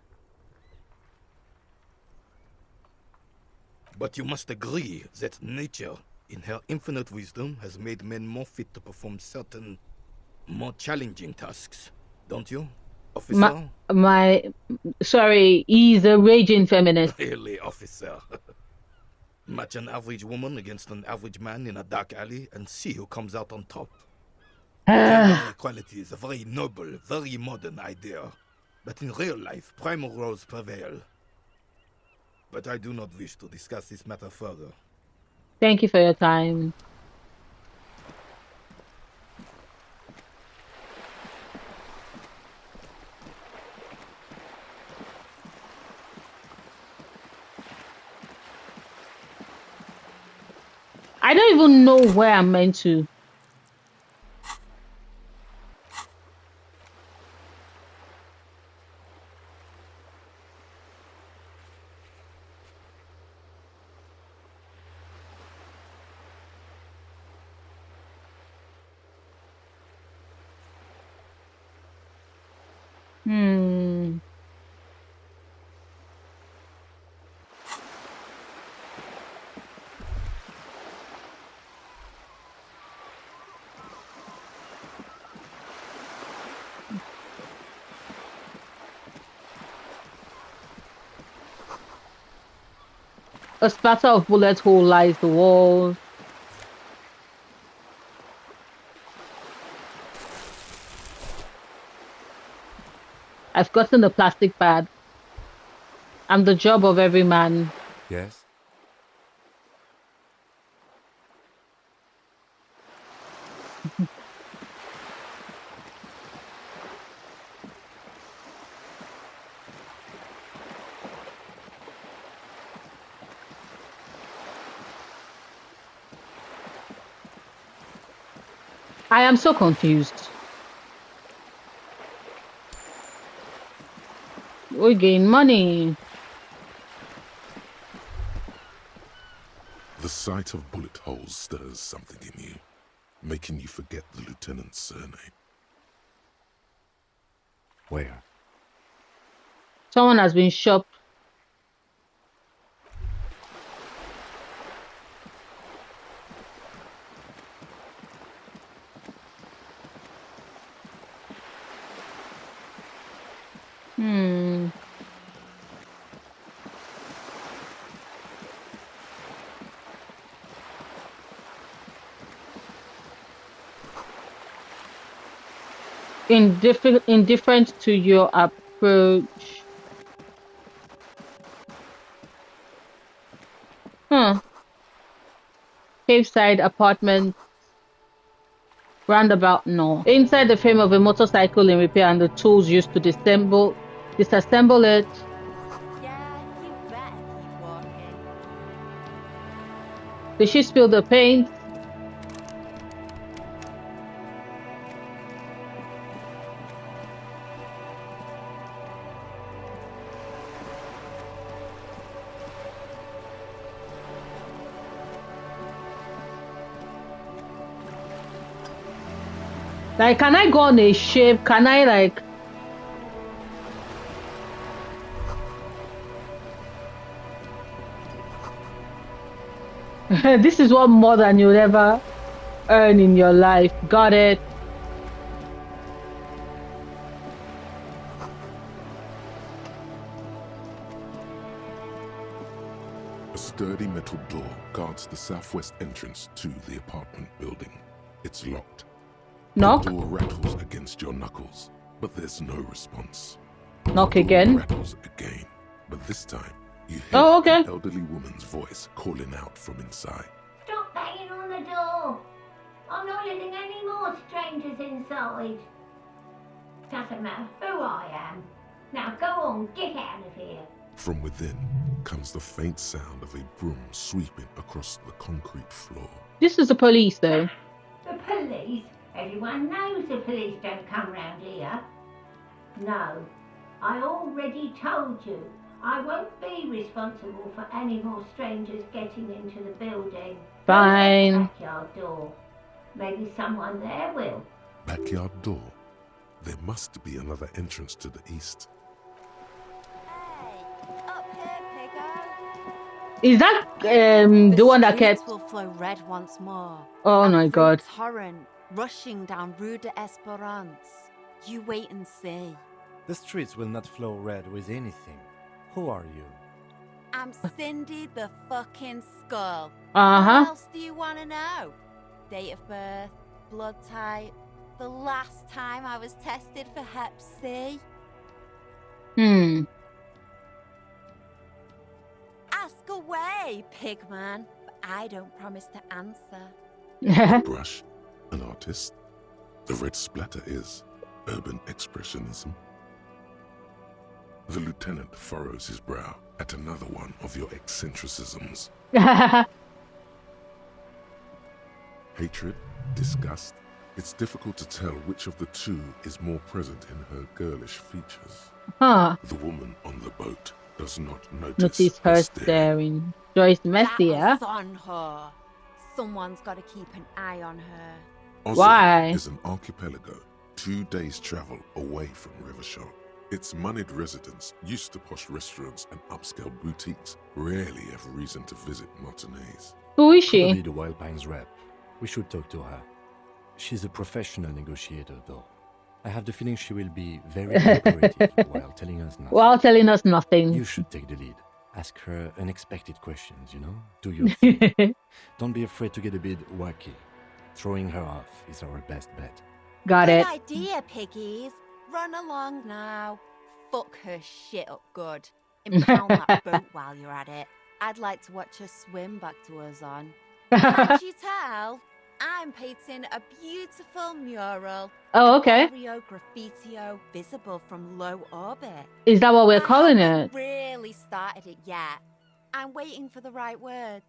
But you must agree that nature, in her infinite wisdom, has made men more fit to perform certain, more challenging tasks. Don't you, officer? Sorry, he's a raging feminist. Really, officer. Match an average woman against an average man in a dark alley and see who comes out on top. Gender equality is a very noble, very modern idea. But in real life, primal roles prevail. But I do not wish to discuss this matter further. Thank you for your time. I don't even know where I'm meant to. A spatter of bullet hole lies the walls. I've gotten the plastic bag. I'm the job of every man. Yes? I am so confused. We gain money. The sight of bullet holes stirs something in you, making you forget the lieutenant's surname. Where? Someone has been shot. Indifferent to your approach. Caveside apartment. Roundabout no. Inside the frame of a motorcycle in repair and the tools used to disassemble it. Yeah, you better keep walking. Did she spill the paint? Like, can I go on a ship? Can I, like... This is what more than you'll ever earn in your life. Got it. A sturdy metal door guards the southwest entrance to the apartment building. It's locked. Knock. The door rattles against your knuckles, but there's no response. Knock The door again. rattles again, but this time you hear an elderly woman's voice calling out from inside. Stop banging on the door. I'm not letting any more strangers inside. Doesn't matter who I am. Now go on, get out of here. From within comes the faint sound of a broom sweeping across the concrete floor. This is the police, though. The police? Everyone knows the police don't come round here. No, I already told you. I won't be responsible for any more strangers getting into the building. Fine. Backyard door. Maybe someone there will. Backyard door? There must be another entrance to the east. Hey, up here, piggo. Is that the one that kept... will flow red once more. Oh my god. Torrent rushing down Rue de Esperance. You wait and see. The streets will not flow red with anything. Who are you? I'm Cindy the fucking Skull. Uh-huh. What else do you want to know? Date of birth, blood type, the last time I was tested for Hep C. Ask away, pigman, but I don't promise to answer. A brush, an artist. The red splatter is urban expressionism. The lieutenant furrows his brow at another one of your eccentricisms. Hatred, disgust. It's difficult to tell which of the two is more present in her girlish features. The woman on the boat does not notice her staring. staring. Joyce Messier. That's on her. Someone's got to keep an eye on her. Ozzy Why? is an archipelago 2 days' travel away from Rivershore. Its moneyed residents, used to posh restaurants and upscale boutiques, rarely have reason to visit Martinez. Who is she? Probably the Wild Pines rep. We should talk to her. She's a professional negotiator, though. I have the feeling she will be very cooperative while telling us nothing. While telling us nothing. You should take the lead. Ask her unexpected questions, you know? Do your thing. Don't be afraid to get a bit wacky. Throwing her off is our best bet. Got it. Good idea, piggies. Run along now. Fuck her shit up good. Impound that boat while you're at it. I'd like to watch her swim back to us on. Can't you tell? I'm painting a beautiful mural. Oh, okay. Aereo graffitio visible from low orbit. Is that what we're I calling haven't it? really started it yet. I'm waiting for the right words.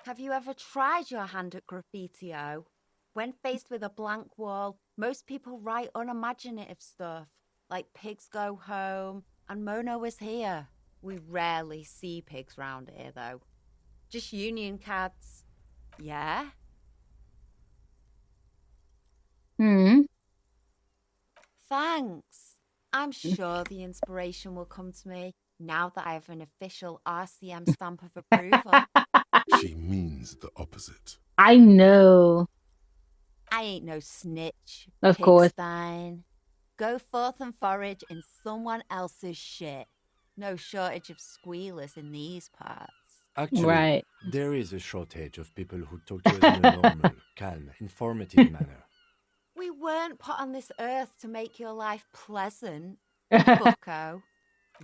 Have you ever tried your hand at graffitio? When faced with a blank wall, most people write unimaginative stuff, like pigs go home and Mono is here. We rarely see pigs round here, though. Just union cats. Yeah? Thanks. I'm sure the inspiration will come to me now that I have an official RCM stamp of approval. She means the opposite. I know. I ain't no snitch, Of course. Pigstein. Go forth and forage in someone else's shit. No shortage of squealers in these parts. Actually, Right. there is a shortage of people who talk to us in a normal, calm, informative manner. We weren't put on this earth to make your life pleasant, fucko.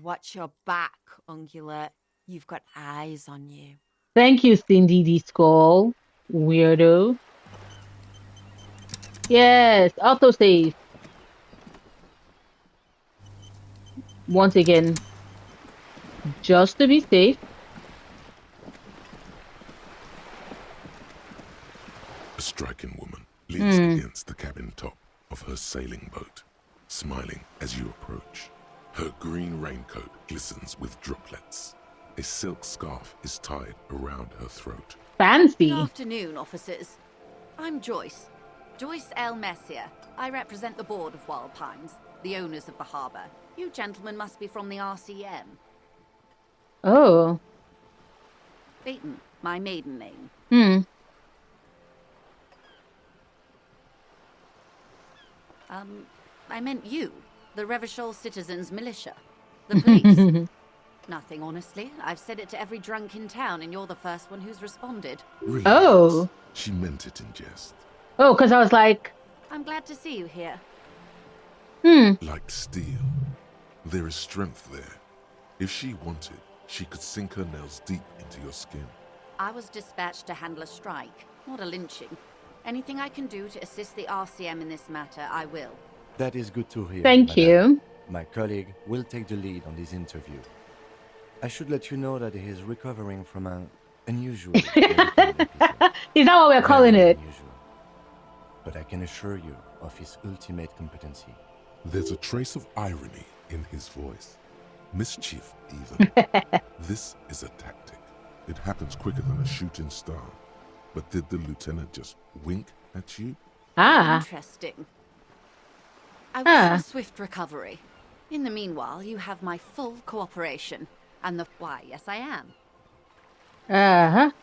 Watch your back, ungulate. You've got eyes on you. Thank you, Cindy D. Skull. Weirdo. Yes, autosave. Once again, just to be safe. A striking woman leans against the cabin top of her sailing boat, smiling as you approach. Her green raincoat glistens with droplets. A silk scarf is tied around her throat. Fancy. Good afternoon, officers. I'm Joyce. Joyce L. Messier. I represent the board of Wild Pines, the owners of the harbour. You gentlemen must be from the RCM. Oh. Peyton, my maiden name. I meant you, the Revachol Citizens Militia. The police. Nothing, honestly. I've said it to every drunk in town, and you're the first one who's responded. Relax. Oh. She meant it in jest. Oh, because I was like... I'm glad to see you here. Like steel. There is strength there. If she wanted, she could sink her nails deep into your skin. I was dispatched to handle a strike, not a lynching. Anything I can do to assist the RCM in this matter, I will. That is good to hear. Thank you. My colleague will take the lead on this interview. I should let you know that he is recovering from an unusual medical episode. Is that what we're calling Very it? unusual. But I can assure you of his ultimate competency. There's a trace of irony in his voice. Mischief, even. This is a tactic. It happens quicker than a shooting star. But did the lieutenant just wink at you? Interesting. I wish you a swift recovery. In the meanwhile, you have my full cooperation. And why, yes I am.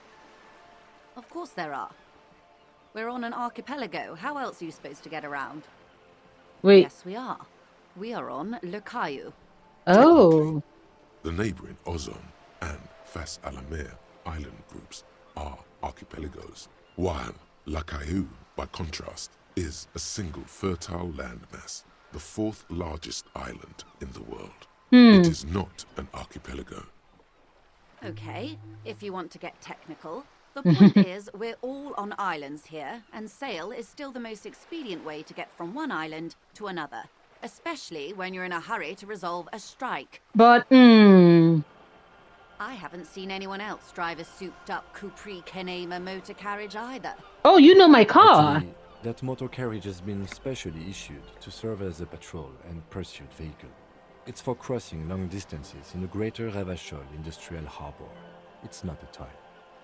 Of course there are. We're on an archipelago. How else are you supposed to get around? Wait. Yes, we are. We are on Le Caillou. Oh. The neighboring Ozon and Fas Alamer island groups are archipelagos, while La Caillou, by contrast, is a single fertile landmass, the fourth largest island in the world. It is not an archipelago. Okay, if you want to get technical. The point is, we're all on islands here, and sail is still the most expedient way to get from one island to another, especially when you're in a hurry to resolve a strike. But, I haven't seen anyone else drive a souped-up Capri Kenema motor carriage either. Oh, you know my car. Actually, that motor carriage has been specially issued to serve as a patrol and pursuit vehicle. It's for crossing long distances in the greater Revachol industrial harbor. It's not a toy.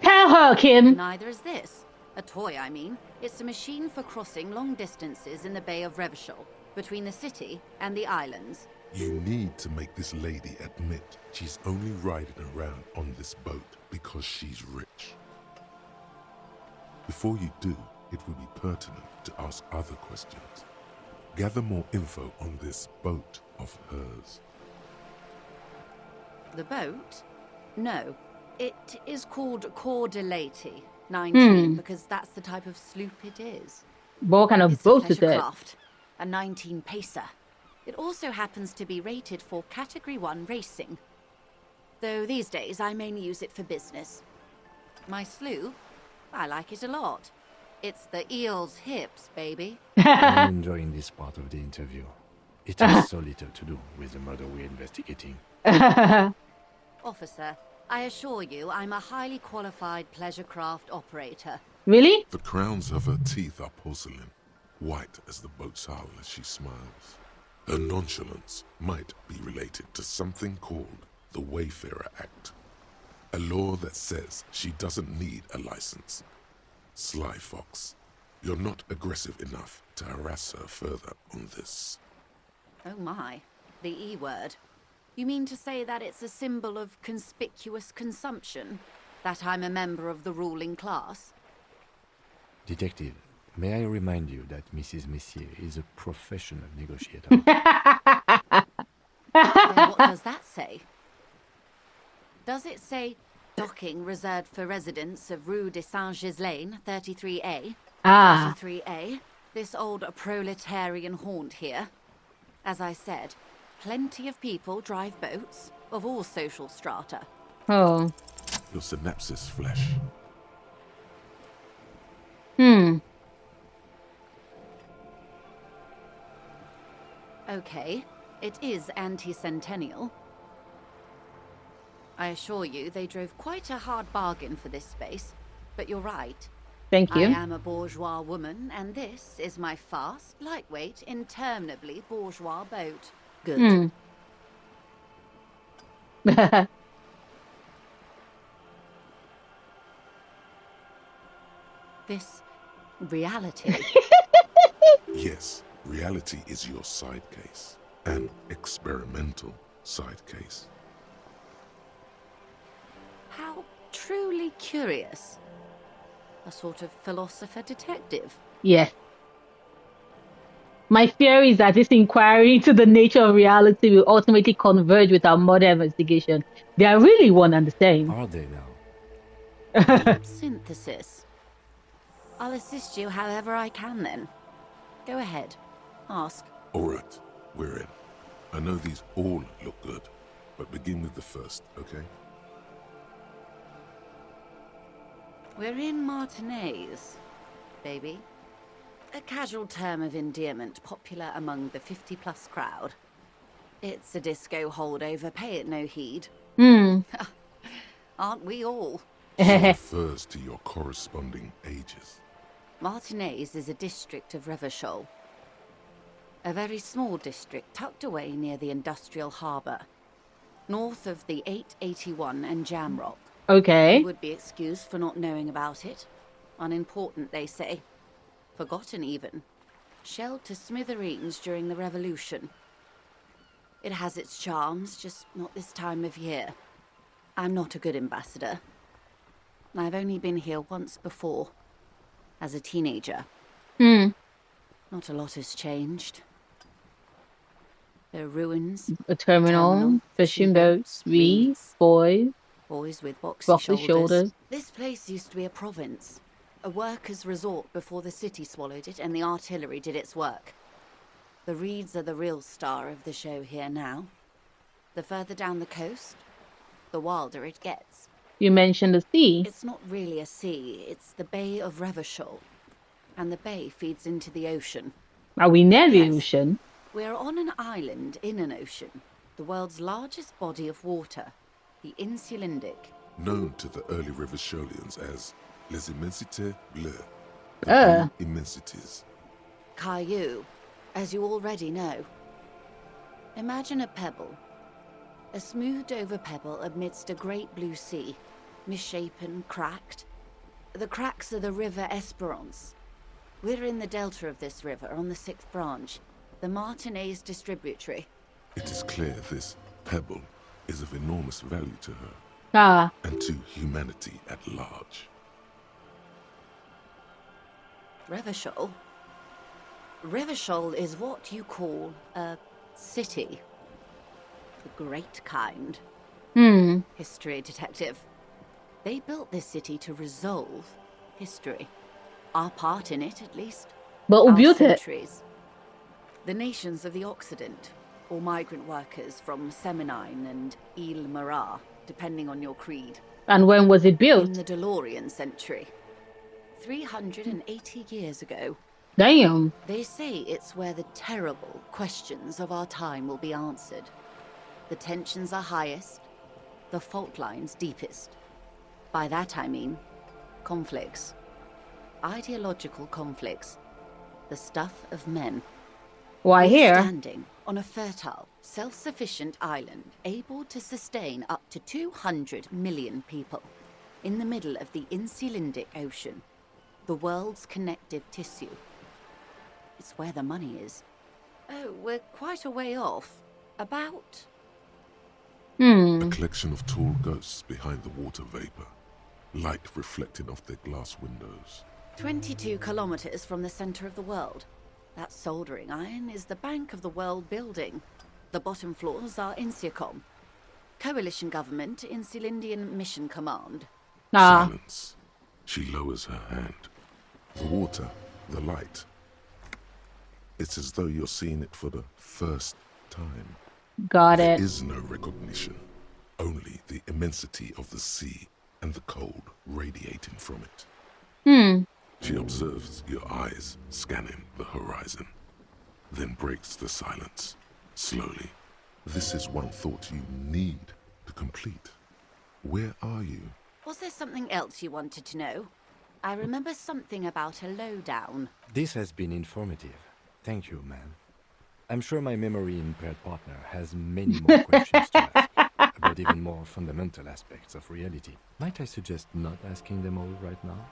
Tell her, Kim. Neither is this. A toy, I mean. It's a machine for crossing long distances in the Bay of Revachol, between the city and the islands. You need to make this lady admit she's only riding around on this boat because she's rich. Before you do, it would be pertinent to ask other questions. Gather more info on this boat of hers. The boat? No. It is called Cordelati 19 because that's the type of sloop it is. What kind of It's boat a is pleasure it? craft, a 19 pacer. It also happens to be rated for Category 1 racing. Though these days I mainly use it for business. My sloop? I like it a lot. It's the eel's hips, baby. I'm enjoying this part of the interview. It has so little to do with the murder we're investigating. Officer, I assure you I'm a highly qualified pleasure craft operator. Really? The crowns of her teeth are porcelain, white as the boat's hull as she smiles. Her nonchalance might be related to something called the Wayfarer Act. A law that says she doesn't need a license. Sly Fox, you're not aggressive enough to harass her further on this. Oh my, the E word. You mean to say that it's a symbol of conspicuous consumption? That I'm a member of the ruling class? Detective, may I remind you that Mrs. Messier is a professional negotiator? Then what does that say? Does it say docking reserved for residents of Rue de Saint-Ghislain, 33A? Ah. 33A, this old proletarian haunt here. As I said, plenty of people drive boats, of all social strata. Oh. Your synapses flesh. Okay, it is anti-centennial. I assure you, they drove quite a hard bargain for this space. But you're right. Thank you. I am a bourgeois woman, and this is my fast, lightweight, interminably bourgeois boat. Good. This reality. Yes, reality is your side case. An experimental side case. How truly curious. A sort of philosopher detective. Yes. My fear is that this inquiry into the nature of reality will ultimately converge with our modern investigation. They are really one and the same. Are they now? Synthesis. I'll assist you however I can then. Go ahead. Ask. All right, we're in. I know these all look good, but begin with the first, okay? We're in Martinez, baby. A casual term of endearment popular among the 50-plus crowd. It's a disco holdover, pay it no heed. Aren't we all? She refers to your corresponding ages. Martinez is a district of Revachol. A very small district tucked away near the industrial harbour. North of the 881 and Jamrock. Okay. You would be excused for not knowing about it. Unimportant, they say. Forgotten, even. Shelled to smithereens during the Revolution. It has its charms, just not this time of year. I'm not a good ambassador. I've only been here once before. As a teenager. Not a lot has changed. There are ruins. A terminal, fishing boats, reeds, boys. Boys with boxy shoulders. shoulders. This place used to be a province. A workers' resort before the city swallowed it and the artillery did its work. The reeds are the real star of the show here now. The further down the coast, the wilder it gets. You mentioned the sea. It's not really a sea, it's the Bay of Revachol. And the bay feeds into the ocean. Are we near the ocean? We're on an island in an ocean. The world's largest body of water. The Insulindic. Known to the early Revacholians as Les Immensités Bleues. The blue immensities. Caillou, as you already know. Imagine a pebble. A smoothed over pebble amidst a great blue sea. Misshapen, cracked. The cracks are the River Esperance. We're in the delta of this river, on the 6th branch, the Martinez distributary. It is clear this pebble is of enormous value to her. And to humanity at large. Revachol? Revachol is what you call a city. The great kind. History detective. They built this city to resolve history. Our part in it, at least. But who built it? The nations of the Occident, or migrant workers from Seminine and Ile Marat, depending on your creed. And when was it built? In the DeLorean century. 380 years ago. Damn. They say it's where the terrible questions of our time will be answered. The tensions are highest, the fault lines deepest. By that I mean conflicts. Ideological conflicts. The stuff of men. Why here? Standing on a fertile, self-sufficient island able to sustain up to 200 million people in the middle of the Insulindic Ocean, the world's connective tissue. It's where the money is. Oh, we're quite a way off. About... A collection of tall ghosts behind the water vapor, light reflecting off their glass windows. 22 kilometers from the center of the world. That soldering iron is the bank of the world building. The bottom floors are Insiacom, coalition government, Insulindian Mission Command. Silence. She lowers her hand. The water, the light. It's as though you're seeing it for the first time. Got it. There is no recognition, only the immensity of the sea and the cold radiating from it. She observes your eyes scanning the horizon, then breaks the silence, slowly. This is one thought you need to complete. Where are you? Was there something else you wanted to know? I remember something about a lowdown. This has been informative. Thank you, ma'am. I'm sure my memory-impaired partner has many more questions to ask about even more fundamental aspects of reality. Might I suggest not asking them all right now?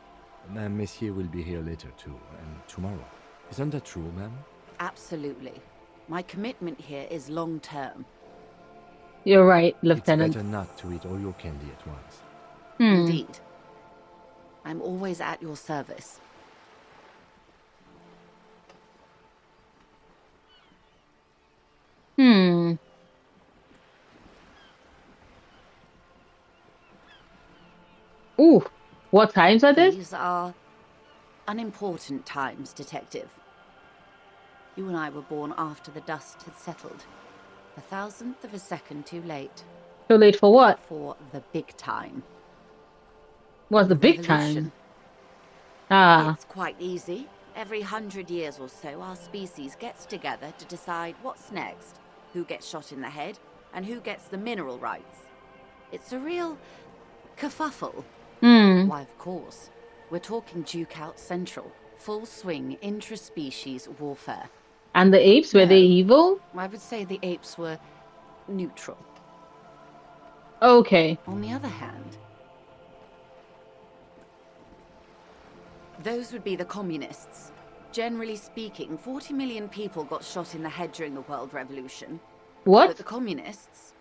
Ma'am, Messier will be here later too, and tomorrow. Isn't that true, ma'am? Absolutely. My commitment here is long-term. You're right, Lieutenant. It's better not to eat all your candy at once. Indeed. I'm always at your service. Ooh, what times are these? These are unimportant times, Detective. You and I were born after the dust had settled. 1,000th of a second too late. Too late for what? For the big time. What's the big revolution. time? It's quite easy. Every 100 years or so, our species gets together to decide what's next, who gets shot in the head, and who gets the mineral rights. It's a real kerfuffle. Why, of course. We're talking Duke Out Central. Full swing intraspecies warfare. And the apes, were they evil? I would say the apes were neutral. Okay. On the other hand, those would be the communists. Generally speaking, 40 million people got shot in the head during the World Revolution. What? But the communists,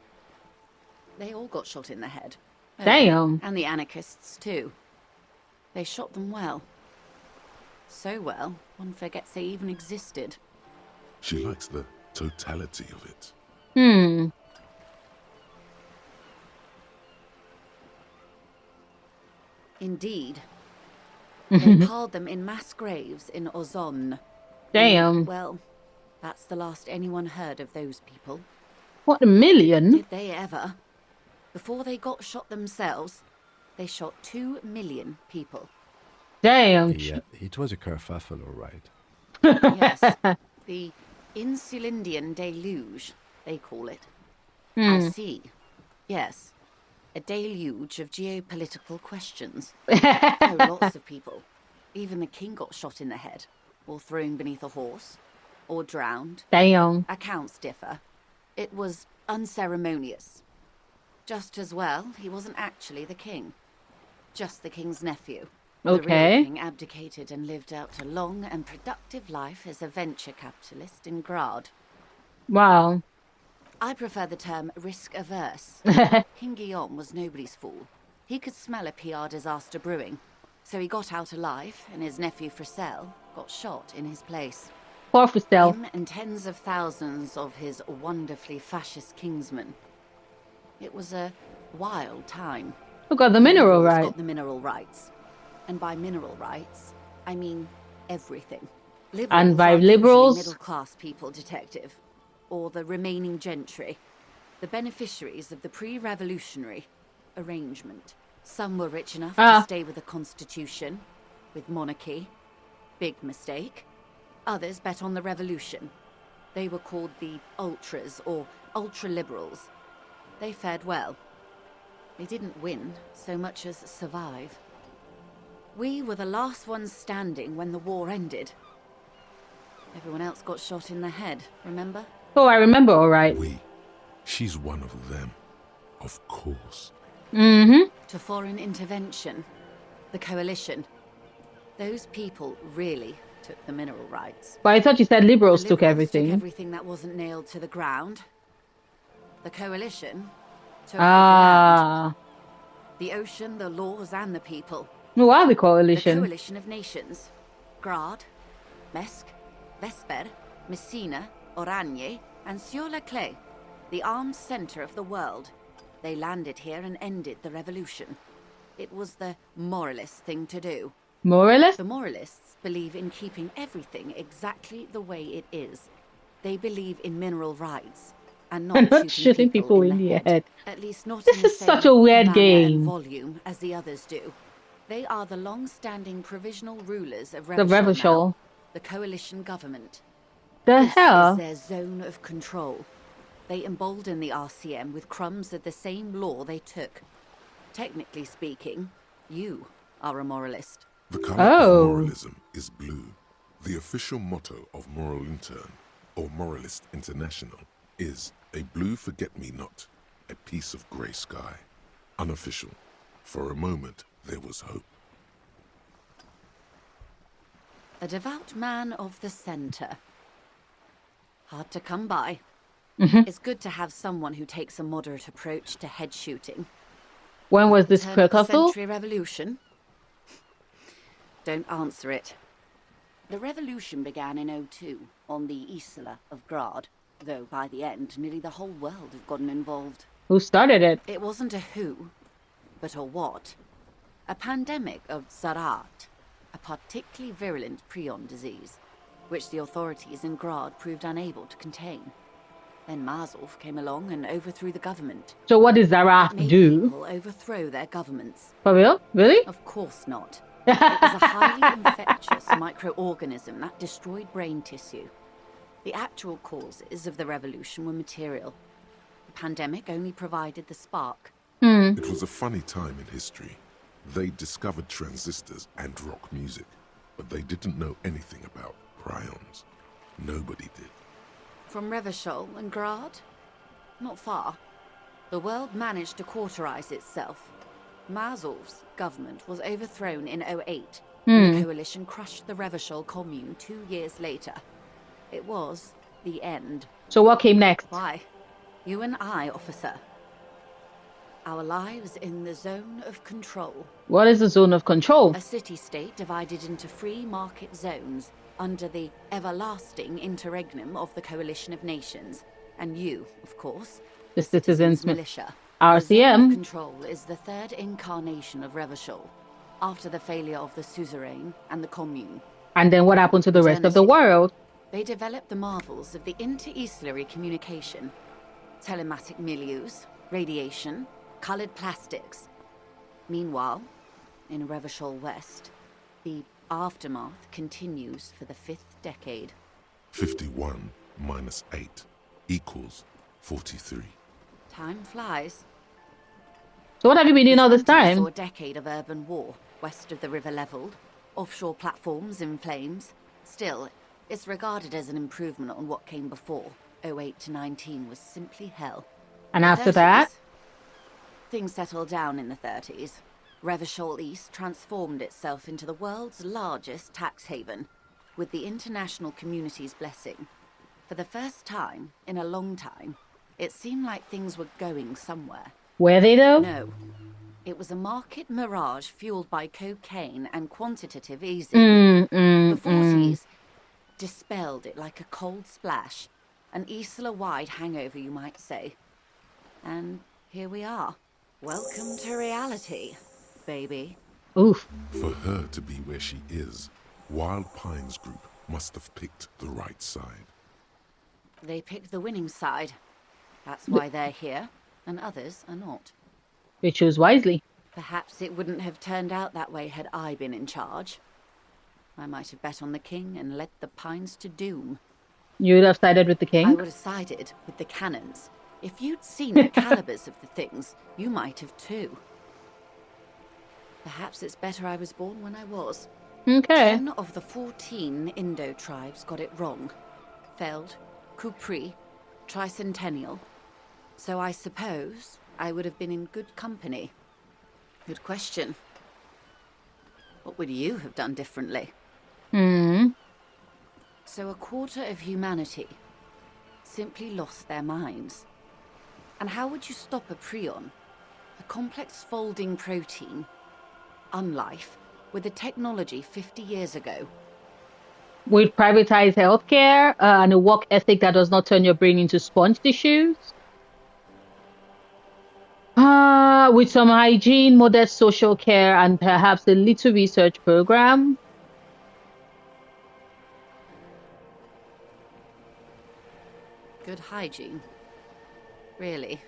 they all got shot in the head. Damn. And the anarchists, too. They shot them well. So well, one forgets they even existed. She likes the totality of it. Indeed. They piled them in mass graves in Ozon. Damn. Well, that's the last anyone heard of those people. What, 1 million? Did they ever? Before they got shot themselves, they shot 2 million people. Damn. Yeah, it was a kerfuffle, all right. Yes, the Insulindian deluge, they call it. I see. Yes, a deluge of geopolitical questions. Oh, lots of people. Even the king got shot in the head, or thrown beneath a horse, or drowned. Damn. Accounts differ. It was unceremonious. Just as well, he wasn't actually the king. Just the king's nephew. The real king abdicated and lived out a long and productive life as a venture capitalist in Grad. Wow. I prefer the term risk-averse. King Guillaume was nobody's fool. He could smell a PR disaster brewing. So he got out alive, and his nephew Fricelle got shot in his place. Poor Fricelle. Him and tens of thousands of his wonderfully fascist kingsmen. It was a wild time. Who got the mineral rights? Got the mineral rights. And by mineral rights, I mean everything. Liberals and by are liberals? usually middle-class people, Detective. Or the remaining gentry. The beneficiaries of the pre-revolutionary arrangement. Some were rich enough to stay with the Constitution, with monarchy. Big mistake. Others bet on the revolution. They were called the ultras, or ultra-liberals. They fared well. They didn't win so much as survive. We were the last ones standing when the war ended. Everyone else got shot in the head, remember? Oh, I remember, all right. She's one of them, of course. Mm-hmm. To foreign intervention, the coalition. Those people really took the mineral rights. But I thought you said liberals, The took liberals everything. took everything that wasn't nailed to the ground. The coalition took the ground. The ocean, the laws, and the people. Who are the coalition? The coalition of nations. Grad, Mesk, Vesper, Messina, Oranje, and Sur-la-Clay, the armed center of the world. They landed here and ended the revolution. It was the moralist thing to do. Moralist? The moralists believe in keeping everything exactly the way it is. They believe in mineral rights and not shooting people in the head. At least not this in the is same such a weird manner game. and volume as the others do. They are the long-standing provisional rulers of The Revachol Revachol. now, the coalition government. The This hell? is their zone of control. They embolden the RCM with crumbs of the same law they took. Technically speaking, you are a moralist. The color of moralism is blue. The official motto of Moral Intern, or Moralist International, is a blue forget-me-not, a piece of grey sky. Unofficial. For a moment, there was hope. A devout man of the center. Hard to come by. It's good to have someone who takes a moderate approach to head shooting. When was this Turn of the protocol? century revolution? Don't answer it. The revolution began in '02 on the Isla of Grad, though by the end, nearly the whole world had gotten involved. Who started it? It wasn't a who, but a what. A pandemic of Zarat, a particularly virulent prion disease, which the authorities in Grad proved unable to contain. Then Mazov came along and overthrew the government. So what did Zarat do? People overthrow their governments. For real? Really? Of course not. It was a highly infectious microorganism that destroyed brain tissue. The actual causes of the revolution were material. The pandemic only provided the spark. It was a funny time in history. They discovered transistors and rock music, but they didn't know anything about prions. Nobody did. From Revachol and Grad? Not far. The world managed to cauterize itself. Mazov's government was overthrown in '08, and the coalition crushed the Revachol commune 2 years later. It was the end. So what came next? Why? You and I, officer. Our lives in the zone of control. What is the zone of control? A city-state divided into free market zones under the everlasting interregnum of the coalition of nations. And you, of course, The citizens' militia. RCM. The zone of control is the third incarnation of Revachol, after the failure of the suzerain and the commune. And then what happened to the rest of the world? They developed the marvels of the inter-eastlery communication, telematic milieus, radiation, colored plastics. Meanwhile, in Revachol West, the aftermath continues for the 5th decade. 51 minus 8 equals 43. Time flies. So what have you been doing all this time? Saw a decade of urban war, west of the river leveled, offshore platforms in flames. Still, it's regarded as an improvement on what came before. '08 to '19 was simply hell. And after that? Things settled down in the 30s. Revachol East transformed itself into the world's largest tax haven, with the international community's blessing. For the first time in a long time, it seemed like things were going somewhere. Were they though? No. It was a market mirage fueled by cocaine and quantitative easing. The 40s dispelled it like a cold splash, an Isla-wide hangover, you might say. And here we are. Welcome to reality, baby. Oof. For her to be where she is, Wild Pines Group must have picked the right side. They picked the winning side. That's why they're here, and others are not. They chose wisely. Perhaps it wouldn't have turned out that way had I been in charge. I might have bet on the king and led the Pines to doom. You would have sided with the king? I would have sided with the cannons. If you'd seen the calibers of the things, you might have too. Perhaps it's better I was born when I was. Okay. 10 of the 14 Indo tribes got it wrong. Feld, Kupri, tricentennial. So I suppose I would have been in good company. Good question. What would you have done differently? So a quarter of humanity simply lost their minds. And how would you stop a prion, a complex folding protein, unlife, with a technology 50 years ago? With privatized healthcare and a work ethic that does not turn your brain into sponge tissues? With some hygiene, modest social care, and perhaps a little research program? Good hygiene. Really.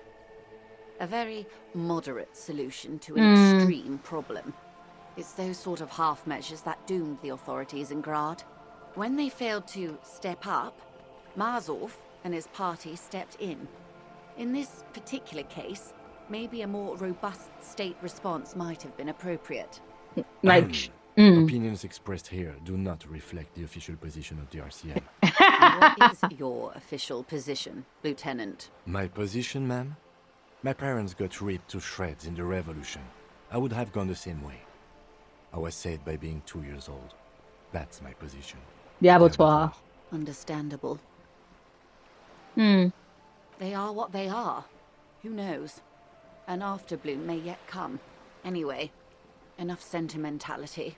A very moderate solution to an extreme problem. It's those sort of half measures that doomed the authorities in Grad. When they failed to step up, Marzov and his party stepped in. In this particular case, maybe a more robust state response might have been appropriate. Opinions expressed here do not reflect the official position of the RCM. What is your official position, Lieutenant? My position, ma'am? My parents got ripped to shreds in the revolution. I would have gone the same way. I was saved by being 2 years old. That's my position. The abattoir. Understandable. They are what they are. Who knows? An afterbloom may yet come. Anyway, enough sentimentality.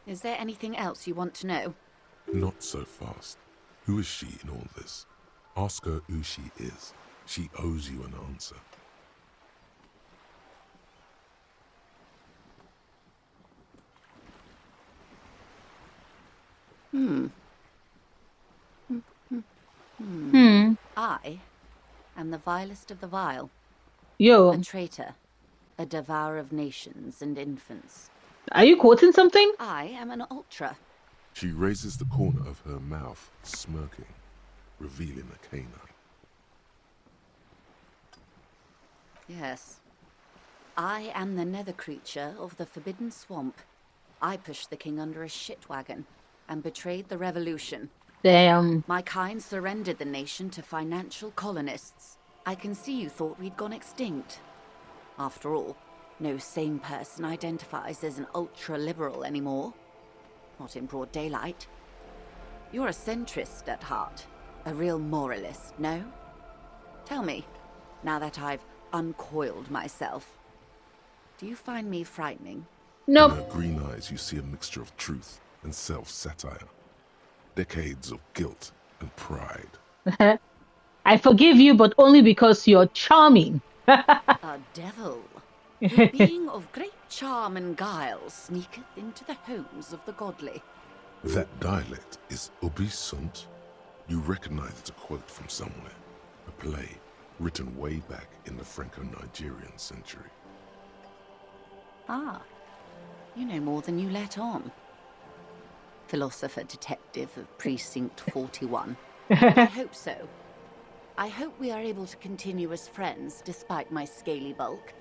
Is there anything else you want to know? Not so fast. Who is she in all this? Ask her who she is. She owes you an answer. I am the vilest of the vile. Yo. A traitor. A devourer of nations and infants. Are you quoting something? I am an ultra. She raises the corner of her mouth, smirking, revealing a canine. Yes. I am the nether creature of the Forbidden Swamp. I pushed the king under a shit wagon and betrayed the revolution. Damn. My kind surrendered the nation to financial colonists. I can see you thought we'd gone extinct. After all, no sane person identifies as an ultra-liberal anymore. Not in broad daylight. You're a centrist at heart. A real moralist, no? Tell me, now that I've uncoiled myself, do you find me frightening? Nope. In her green eyes you see a mixture of truth and self-satire. Decades of guilt and pride. I forgive you, but only because you're charming. A devil. The being of great charm and guile sneaketh into the homes of the godly. That dialect is Obisunt. You recognize it's a quote from somewhere. A play written way back in the Franco-Nigerian century. Ah, you know more than you let on. Philosopher detective of Precinct 41. I hope so. I hope we are able to continue as friends despite my scaly bulk.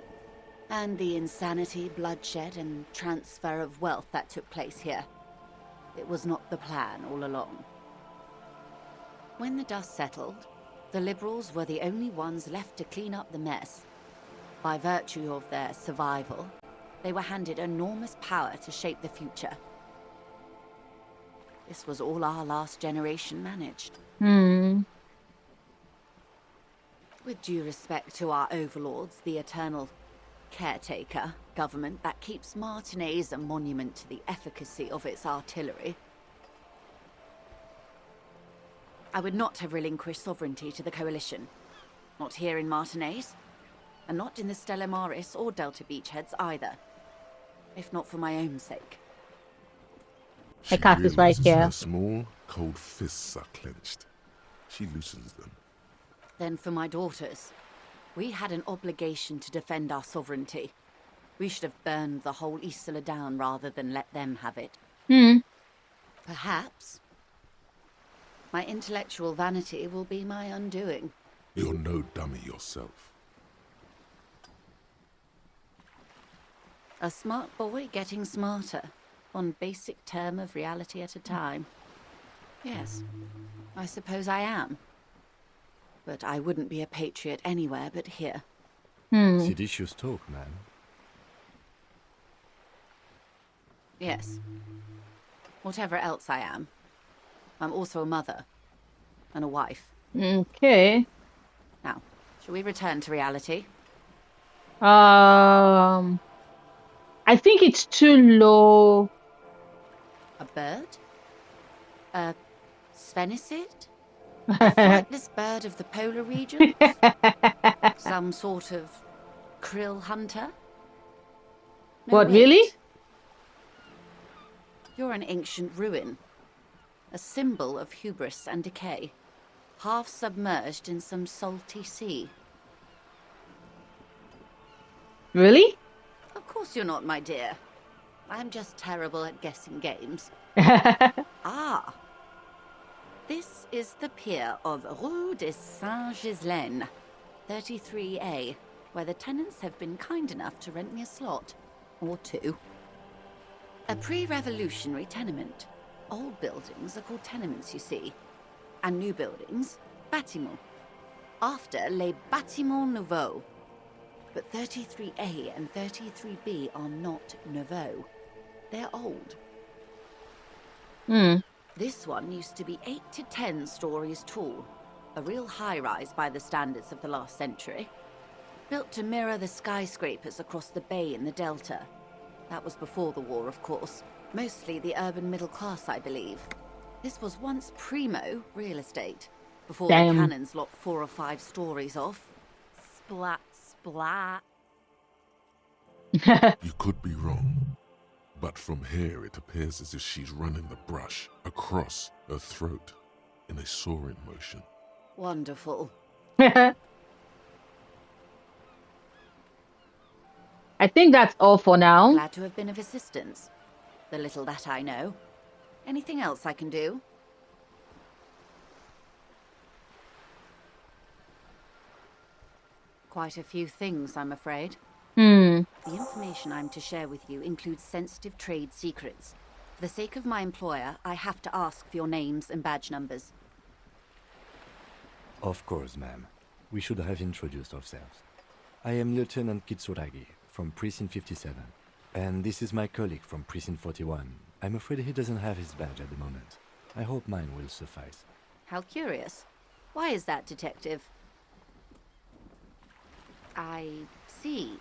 And the insanity, bloodshed, and transfer of wealth that took place here. It was not the plan all along. When the dust settled, the liberals were the only ones left to clean up the mess. By virtue of their survival, they were handed enormous power to shape the future. This was all our last generation managed. With due respect to our overlords, the eternal caretaker government that keeps Martinez is a monument to the efficacy of its artillery, I would not have relinquished sovereignty to the Coalition. Not here in Martinez, and not in the Stella Maris or Delta Beachheads either. If not for my own sake. She cat is right realizes here. her small, cold fists are clenched. She loosens them. Then for my daughters. We had an obligation to defend our sovereignty. We should have burned the whole Isola down rather than let them have it. Perhaps my intellectual vanity will be my undoing. You're no dummy yourself. A smart boy getting smarter, one basic term of reality at a time. Yes, I suppose I am. But I wouldn't be a patriot anywhere but here. Seditious talk, man. Yes. Whatever else I am, I'm also a mother. And a wife. Okay. Now, shall we return to reality? I think it's too low. A bird? A sphenicid? A flightless bird of the polar regions? Some sort of krill hunter? No, What, wait. really? You're an ancient ruin. A symbol of hubris and decay. Half submerged in some salty sea. Really? Of course you're not, my dear. I'm just terrible at guessing games. Ah. This is the pier of Rue de Saint-Ghislaine, 33A, where the tenants have been kind enough to rent me a slot. Or two. A pre-revolutionary tenement. Old buildings are called tenements, you see. And new buildings, bâtiments. After les bâtiments nouveaux. But 33A and 33B are not nouveaux. They're old. This one used to be 8 to 10 stories tall. A real high-rise by the standards of the last century. Built to mirror the skyscrapers across the bay in the Delta. That was before the war, of course. Mostly the urban middle class, I believe. This was once primo real estate. Before the cannons lopped 4 or 5 stories off. Splat, splat. You could be wrong. But from here it appears as if she's running the brush across her throat in a soaring motion. Wonderful. I think that's all for now. Glad to have been of assistance. The little that I know. Anything else I can do? Quite a few things, I'm afraid. The information I'm to share with you includes sensitive trade secrets. For the sake of my employer, I have to ask for your names and badge numbers. Of course, ma'am. We should have introduced ourselves. I am Lieutenant Kitsuragi from Precinct 57. And this is my colleague from Precinct 41. I'm afraid he doesn't have his badge at the moment. I hope mine will suffice. How curious. Why is that, Detective? I see.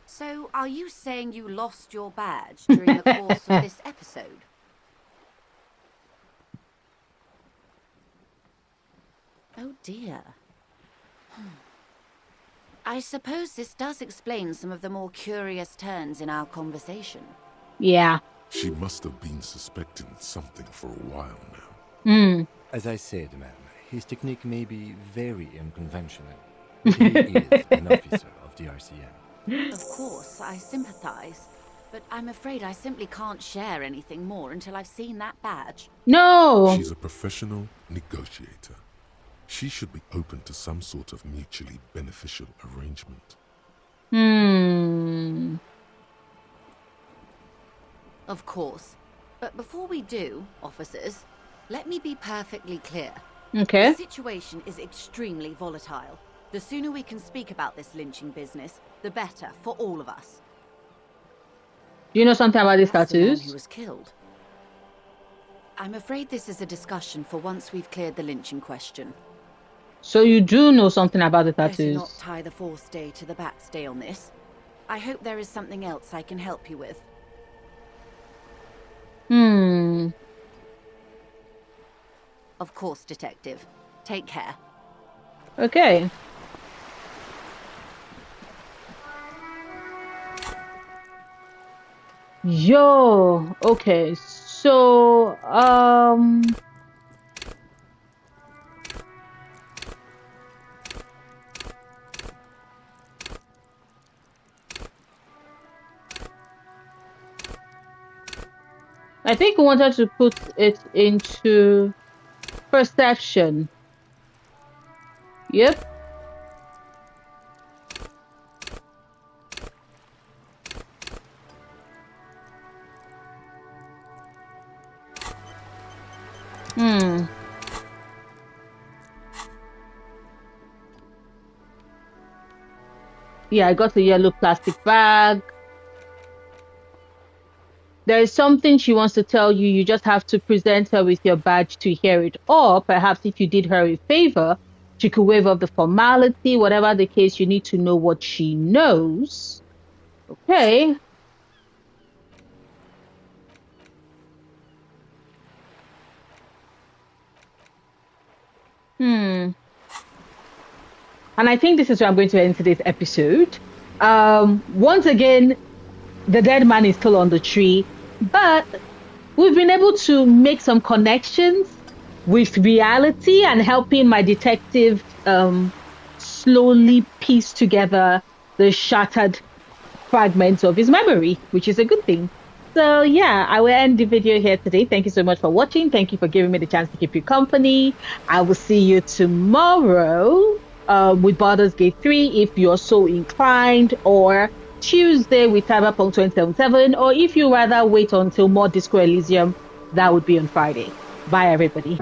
So, are you saying you lost your badge during the course of this episode? Oh dear. I suppose this does explain some of the more curious turns in our conversation. Yeah. She must have been suspecting something for a while now. As I said, ma'am, his technique may be very unconventional, but he is an officer of the RCM. Of course, I sympathize. But I'm afraid I simply can't share anything more until I've seen that badge. No! She's a professional negotiator. She should be open to some sort of mutually beneficial arrangement. Of course. But before we do, officers, let me be perfectly clear. Okay. The situation is extremely volatile. The sooner we can speak about this lynching business, the better for all of us. Do you know something about these That's the man tattoos? who was killed. I'm afraid this is a discussion for once we've cleared the lynching question. So you do know something about the Better tattoos? not tie the fourth day to the bat's day on this. I hope there is something else I can help you with. Of course, Detective. Take care. Okay. Yo, okay. So, I think we wanted to put it into perception. Yep. Yeah, I got a yellow plastic bag. There is something she wants to tell you. You just have to present her with your badge to hear it. Or perhaps if you did her a favor, she could waive off the formality. Whatever the case, you need to know what she knows. Okay. And I think this is where I'm going to end today's episode. Once again, the dead man is still on the tree, but we've been able to make some connections with reality and helping my detective slowly piece together the shattered fragments of his memory, which is a good thing. So yeah, I will end the video here today. Thank you so much for watching. Thank you for giving me the chance to keep you company. I will see you tomorrow with Baldur's Gate 3 if you're so inclined, or Tuesday with Cyberpunk 2077, or if you rather wait until more Disco Elysium, that would be on Friday. Bye everybody.